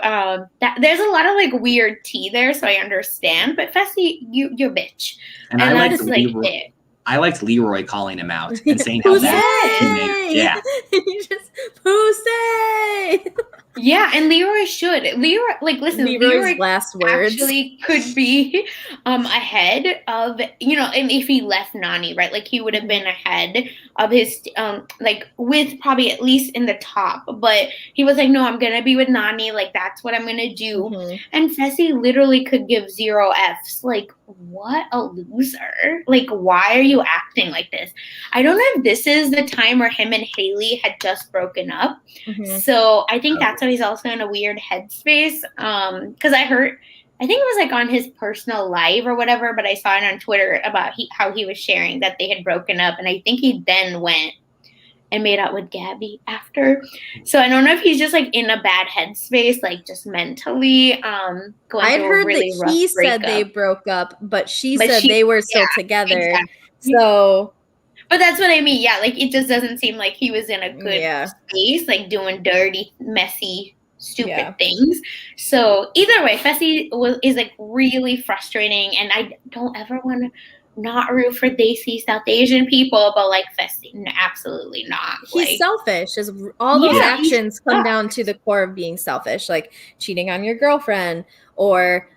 there's a lot of, like, weird tea there, so I understand. But Fessy, you're bitch. And I just like it. I liked Leroy calling him out and saying how bad he made. He just Pussy. Yeah, and Leroy should. Leroy's last words actually could be ahead of, and if he left Nani, right? Like, he would have been ahead of his, with probably at least in the top. But he was like, no, I'm going to be with Nani. Like, that's what I'm going to do. And Fessy literally could give 0 Fs. Like, what a loser. Like, why are you acting like this? I don't know if this is the time where him and Haley had just broken up. So I think that's why he's also in a weird headspace. Because I think it was like on his personal live or whatever, but I saw it on Twitter about how he was sharing that they had broken up. And I think he then went and made out with Gabby after. So I don't know if he's just like in a bad headspace, like just mentally going I'd through heard a really that rough he breakup. said they broke up, but she said they were still together. Exactly. So, but that's what I mean. Yeah, like, it just doesn't seem like he was in a good space, like doing dirty, messy, stupid things. So either way, Fessy is like really frustrating, and I don't ever want to not root for Desi South Asian people, but like Fessy, absolutely not. He's selfish. All those actions come down to the core of being selfish, like cheating on your girlfriend or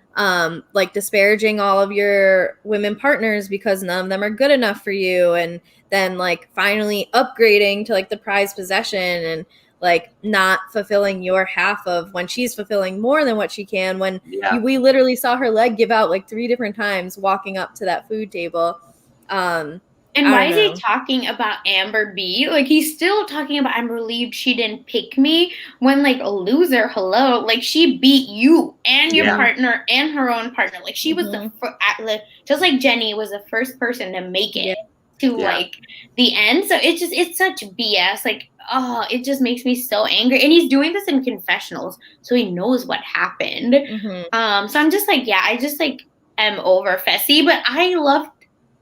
like disparaging all of your women partners because none of them are good enough for you, and then like finally upgrading to like the prized possession and like not fulfilling your half of when she's fulfilling more than what she can when we literally saw her leg give out like 3 different times walking up to that food table. And why is he talking about Amber B? Like, he's still talking about, I'm relieved she didn't pick me, when, like, a loser, hello. Like, she beat you and your partner and her own partner. Like, she was just like Jenny was the first person to make it to, like, the end. So it's such BS. Like, it just makes me so angry. And he's doing this in confessionals, so he knows what happened. Mm-hmm. So I'm just like, yeah, I just like am over Fessy, but I loved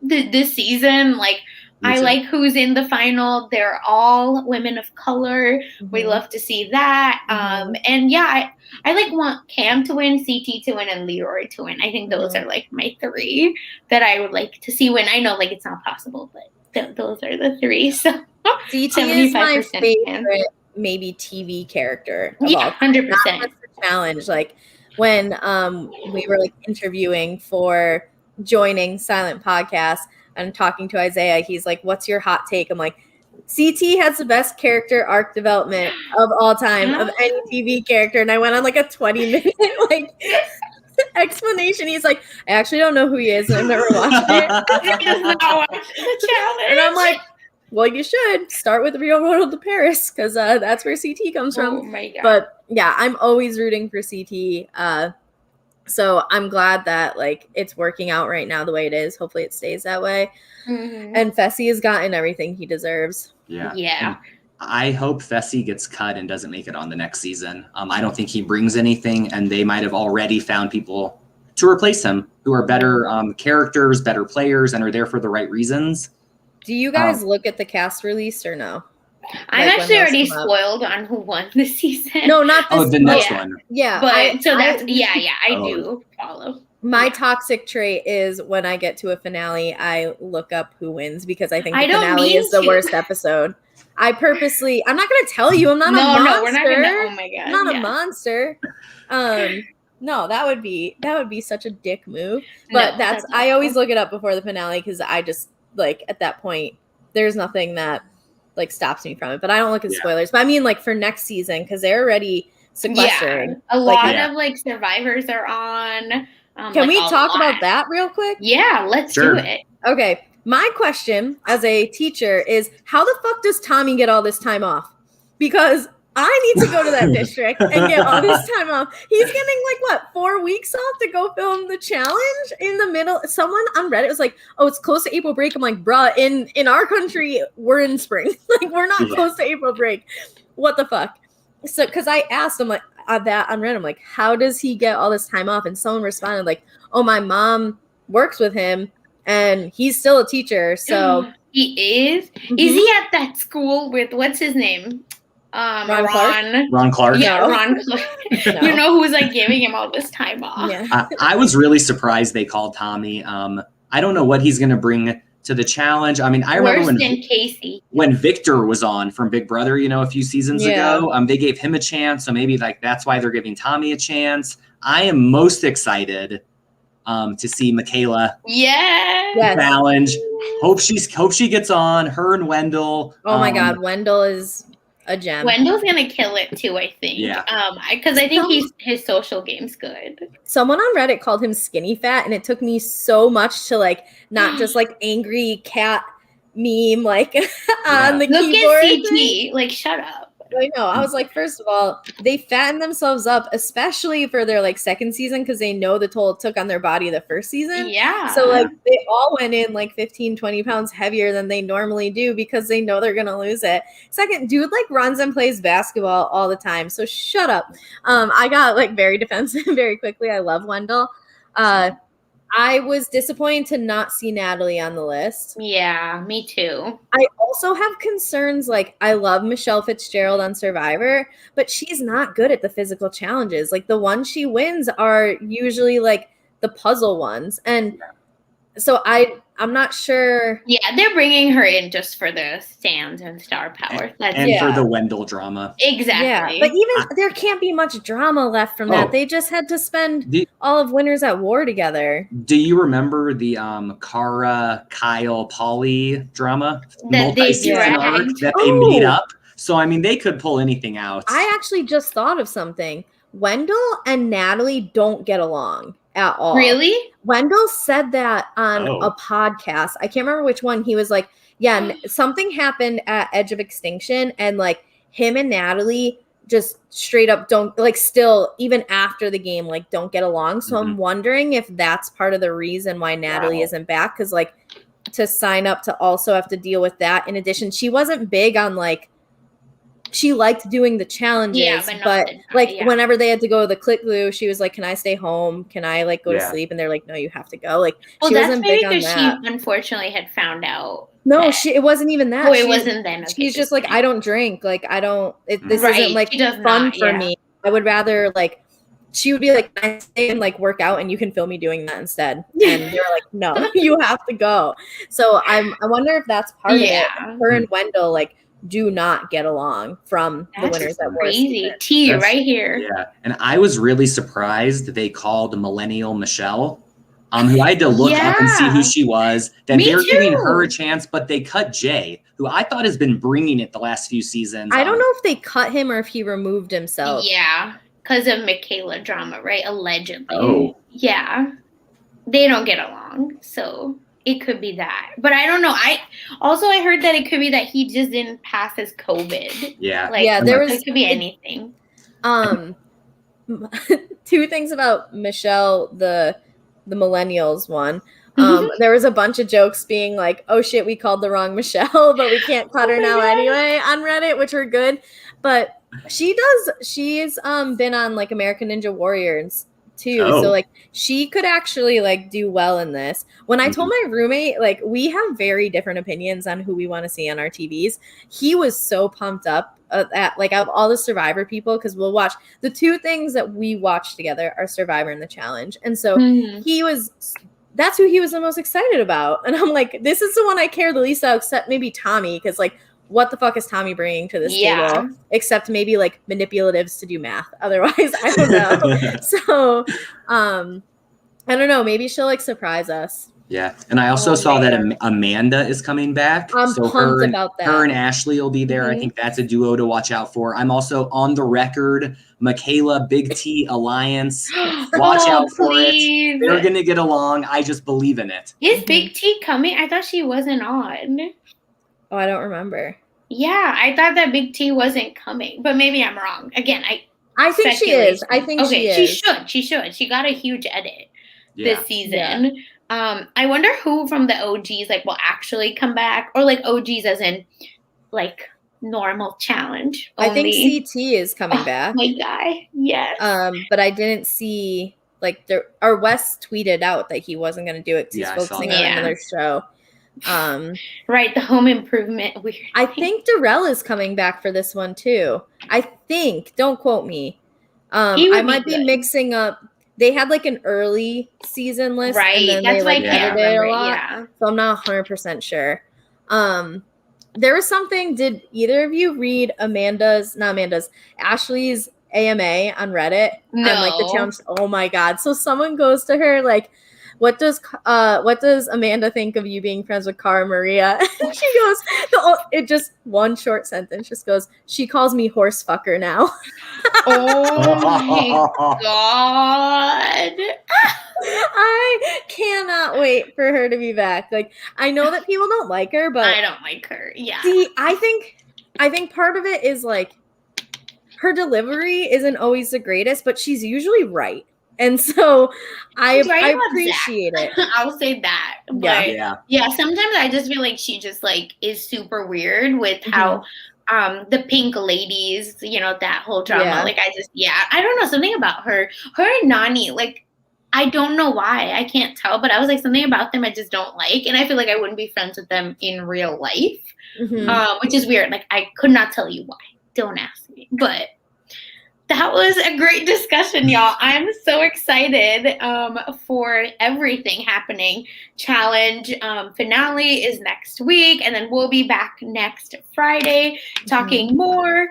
this season. Like, I like who's in the final. They're all women of color. Mm-hmm. We love to see that. And yeah, I like want Cam to win, CT to win, and Leroy to win. I think those are like my three that I would like to see win. I know like it's not possible, but those are the three. So CT is my favorite maybe TV character of all time. 100%. Not just the challenge. Like when we were like interviewing for joining Silent Podcast and talking to Isaiah, he's like, "What's your hot take?" I'm like, CT has the best character arc development of all time of any TV character. And I went on like a 20-minute like explanation. He's like, I actually don't know who he is. And I've never watched it. He does not watch the challenge. And I'm like, well, you should start with Real World to Paris because that's where CT comes from. Oh my God. But yeah, I'm always rooting for CT. So I'm glad that like it's working out right now the way it is. Hopefully it stays that way. Mm-hmm. And Fessy has gotten everything he deserves. Yeah. Yeah. And I hope Fessy gets cut and doesn't make it on the next season. I don't think he brings anything, and they might have already found people to replace him who are better characters, better players, and are there for the right reasons. Do you guys look at the cast release or no? I'm actually already spoiled on who won this season. No, not this. The next one. Yeah, but I do follow. My toxic trait is when I get to a finale, I look up who wins because I think the finale is the worst episode. I'm not going to tell you. I'm not a monster. No, we're not going to. Oh my God. I'm not a monster. No, that would be such a dick move. But I always look it up before the finale because I just like at that point, there's nothing that like stops me from it. But I don't look at spoilers. But I mean like for next season because they're already sequestered. Yeah, a lot of like survivors are on. Can we talk about that real quick? Yeah, let's do it. Okay. My question as a teacher is how the fuck does Tommy get all this time off? Because I need to go to that district and get all this time off. He's getting like 4 weeks off to go film the challenge in the middle. Someone on Reddit was like, "Oh, it's close to April break." I'm like, "Bruh, in our country, we're in spring. Like we're not close to April break. What the fuck?" So because I asked him like that on Reddit, I'm like, "How does he get all this time off?" And someone responded like, "Oh, my mom works with him and he's still a teacher." So he is. Mm-hmm. Is he at that school with what's his name? Ron Clark. Yeah, no. Ron Clark. No. You know who's like giving him all this time off. Yeah. I was really surprised they called Tommy. I don't know what he's going to bring to the challenge. I mean, I remember when Victor was on from Big Brother, a few seasons ago, they gave him a chance. So maybe like that's why they're giving Tommy a chance. I am most excited to see Michaela challenge. Hope she gets on. Her and Wendell. Oh my God, Wendell is a gem. Wendell's gonna kill it too, I think. Yeah. Because I think his social game's good. Someone on Reddit called him skinny fat, and it took me so much to like not just like angry cat meme like on the keyboard. Look at CT. Like, shut up. I know. I was like, first of all, they fatten themselves up, especially for their like second season, because they know the toll it took on their body the first season. Yeah. So like they all went in like 15, 20 pounds heavier than they normally do because they know they're gonna lose it. Second, dude like runs and plays basketball all the time. So shut up. I got like very defensive very quickly. I love Wendell. I was disappointed to not see Natalie on the list. Yeah, me too. I also have concerns. Like, I love Michelle Fitzgerald on Survivor, but she's not good at the physical challenges. Like, the ones she wins are usually like the puzzle ones. And so I'm not sure. Yeah, they're bringing her in just for the stands and star power. And for the Wendell drama. Exactly. Yeah, but even there can't be much drama left from that. They just had to spend all of Winners at War together. Do you remember the Cara, Kyle, Polly drama? That they made up? So, I mean, they could pull anything out. I actually just thought of something. Wendell and Natalie don't get along at all. Really? Wendell said that on a podcast. I can't remember which one. He was like, yeah, something happened at Edge of Extinction, and like him and Natalie just straight up don't like still even after the game like don't get along. So I'm wondering if that's part of the reason why Natalie isn't back, because like to sign up to also have to deal with that. In addition, she wasn't big on like she liked doing the challenges, Yeah, but not but the time, like yeah. whenever they had to go to the clit glue, she was like, "Can I stay home? Can I like go to Yeah. sleep?" And they're like, "No, you have to go." Like Well, she that's wasn't maybe big on because she that. unfortunately had found out. No, that- it wasn't even that. Oh, it wasn't then. Okay, She's just like, fine. I don't drink. Like I don't. This Right, isn't like she does fun not, for yeah. me. I would rather like. She would be like, "Can I stay and like work out, and you can film me doing that instead." And they were like, "No, you have to go." So I wonder if that's part of it. Yeah. Her and Wendell like do not get along from the That's winners at war crazy. season. T That's- right here. Yeah, and I was really surprised they called Millennial Michelle, who I had to look up and see who Yeah. she was. That Me they're giving her a too. chance, but they cut Jay, who I thought has been bringing it the last few seasons. I don't know if they cut him or if he removed himself. Yeah, because of Michaela drama, right? Allegedly. Oh. Yeah. They don't get along, so it could be that. But I don't know. I heard that it could be that he just didn't pass his COVID. Yeah. Like, Yeah, there was it could be anything. Two things about Michelle, the millennials one. Mhm. There was a bunch of jokes being like, "Oh shit, we called the wrong Michelle, but we can't cut her my now God. anyway" on Reddit, which were good. But she's been on like American Ninja Warriors too. Oh. So like she could actually like do well in this. When I told my roommate, like we have very different opinions on who we want to see on our TVs, he was so pumped up at like out of all the Survivor people, because we'll watch the two things that we watch together are Survivor and the Challenge. And so that's who he was the most excited about. And I'm like, this is the one I care the least about, except maybe Tommy, because like what the fuck is Tommy bringing to this table? Except maybe like manipulatives to do math. Otherwise, I don't know. So, I don't know. Maybe she'll like surprise us. Yeah, and I also saw that Amanda is coming back. I'm pumped about that. Her and Ashley will be there. I think that's a duo to watch out for. I'm also on the record. Michaela, Big T Alliance. Watch out for it. They're gonna get along. I just believe in it. Is Big T coming? I thought she wasn't on. Oh, I don't remember. Yeah, I thought that Big T wasn't coming, but maybe I'm wrong. Again, I think she is. I think she is. She should. She got a huge edit Yeah. this season. Yeah. I wonder who from the OGs like will actually come back, or like OGs as in like normal challenge only. I think CT is coming back. My guy, yes. But I didn't see like or Wes tweeted out that he wasn't going to do it because he's focusing on another show. Right, the home improvement weird. I think Darrell is coming back for this one too. I think. Don't quote me. I might be mixing up. They had like an early season list, right? And then That's they like edited it a lot. Yeah. So I'm not 100% sure. There was something. Did either of you read Ashley's AMA on Reddit? No. On, like the challenge. Oh my god! So someone goes to her like, what does Amanda think of you being friends with Cara Maria? And she goes, it just one short sentence just goes, she calls me horse fucker now. Oh my god. I cannot wait for her to be back. Like, I know that people don't like her, but I don't like her. Yeah. See, I think part of it is like her delivery isn't always the greatest, but she's usually right. And so I appreciate it. I'll say that. But yeah, sometimes I just feel like she just like is super weird with how the pink ladies, you know, that whole drama. Yeah. Like I don't know, something about her and Nani, like I don't know why. I can't tell, but I was like something about them I just don't like. And I feel like I wouldn't be friends with them in real life. Which is weird. Like I could not tell you why. Don't ask me. But that was a great discussion, y'all. I'm so excited for everything happening. Challenge finale is next week, and then we'll be back next Friday talking more.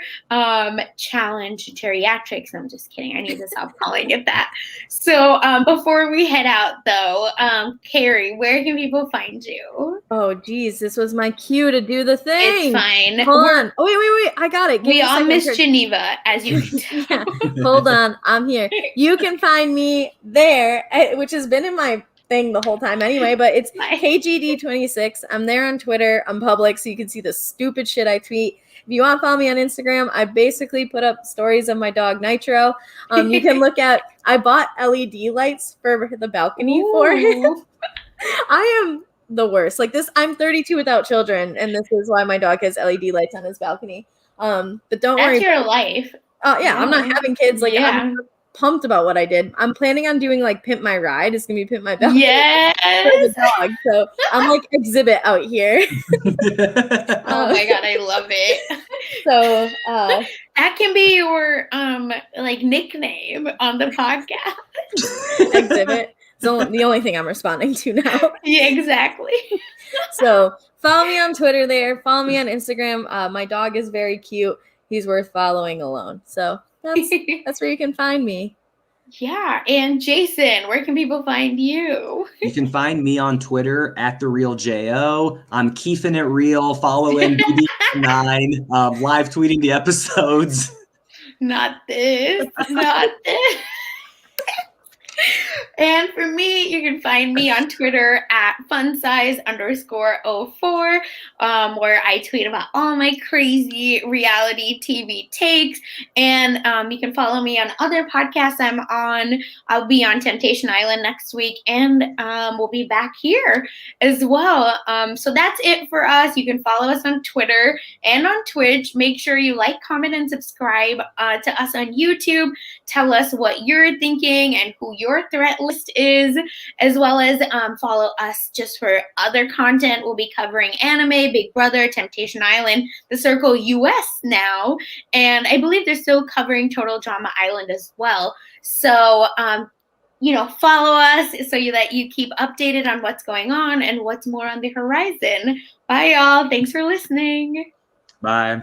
Challenge geriatrics. I'm just kidding. I need to stop calling it that. So before we head out, though, Carrie, where can people find you? Oh, geez. This was my cue to do the thing. It's fine. Hold on. Oh, wait. I got it. We all miss Geneva, as you can tell. Yeah. Hold on, I'm here. You can find me there, which has been in my thing the whole time anyway, but it's KGD26. I'm there on Twitter. I'm public, so you can see the stupid shit I tweet. If you want to follow me on Instagram, I basically put up stories of my dog Nitro. You can look at, I bought LED lights for the balcony for him. I am the worst. Like this, I'm 32 without children, and this is why my dog has LED lights on his balcony. But don't That's worry. your life. Oh yeah, I'm not having kids. Like Yeah. I'm pumped about what I did. I'm planning on doing like Pimp My Ride. It's gonna be Pimp My Belt for Yes. the dog. So I'm like exhibit out here. Oh my god, I love it. So that can be your like nickname on the podcast. exhibit. It's the only thing I'm responding to now. Yeah, exactly. So follow me on Twitter there. Follow me on Instagram. My dog is very cute. He's worth following alone. So that's where you can find me. Yeah. And Jason, where can people find you? You can find me on Twitter at @TheRealJO. I'm keeping it real, following BB9, live tweeting the episodes. Not this. Not this. And for me, you can find me on Twitter at funsize_04, where I tweet about all my crazy reality TV takes. And you can follow me on other podcasts I'm on. I'll be on Temptation Island next week, and we'll be back here as well. So that's it for us. You can follow us on Twitter and on Twitch. Make sure you like, comment, and subscribe to us on YouTube. Tell us what you're thinking and who your threat list is, as well as follow us just for other content. We'll be covering anime, Big Brother, Temptation Island, The Circle US now, and I believe they're still covering Total Drama Island as well. So, follow us so that you keep updated on what's going on and what's more on the horizon. Bye, y'all. Thanks for listening. Bye.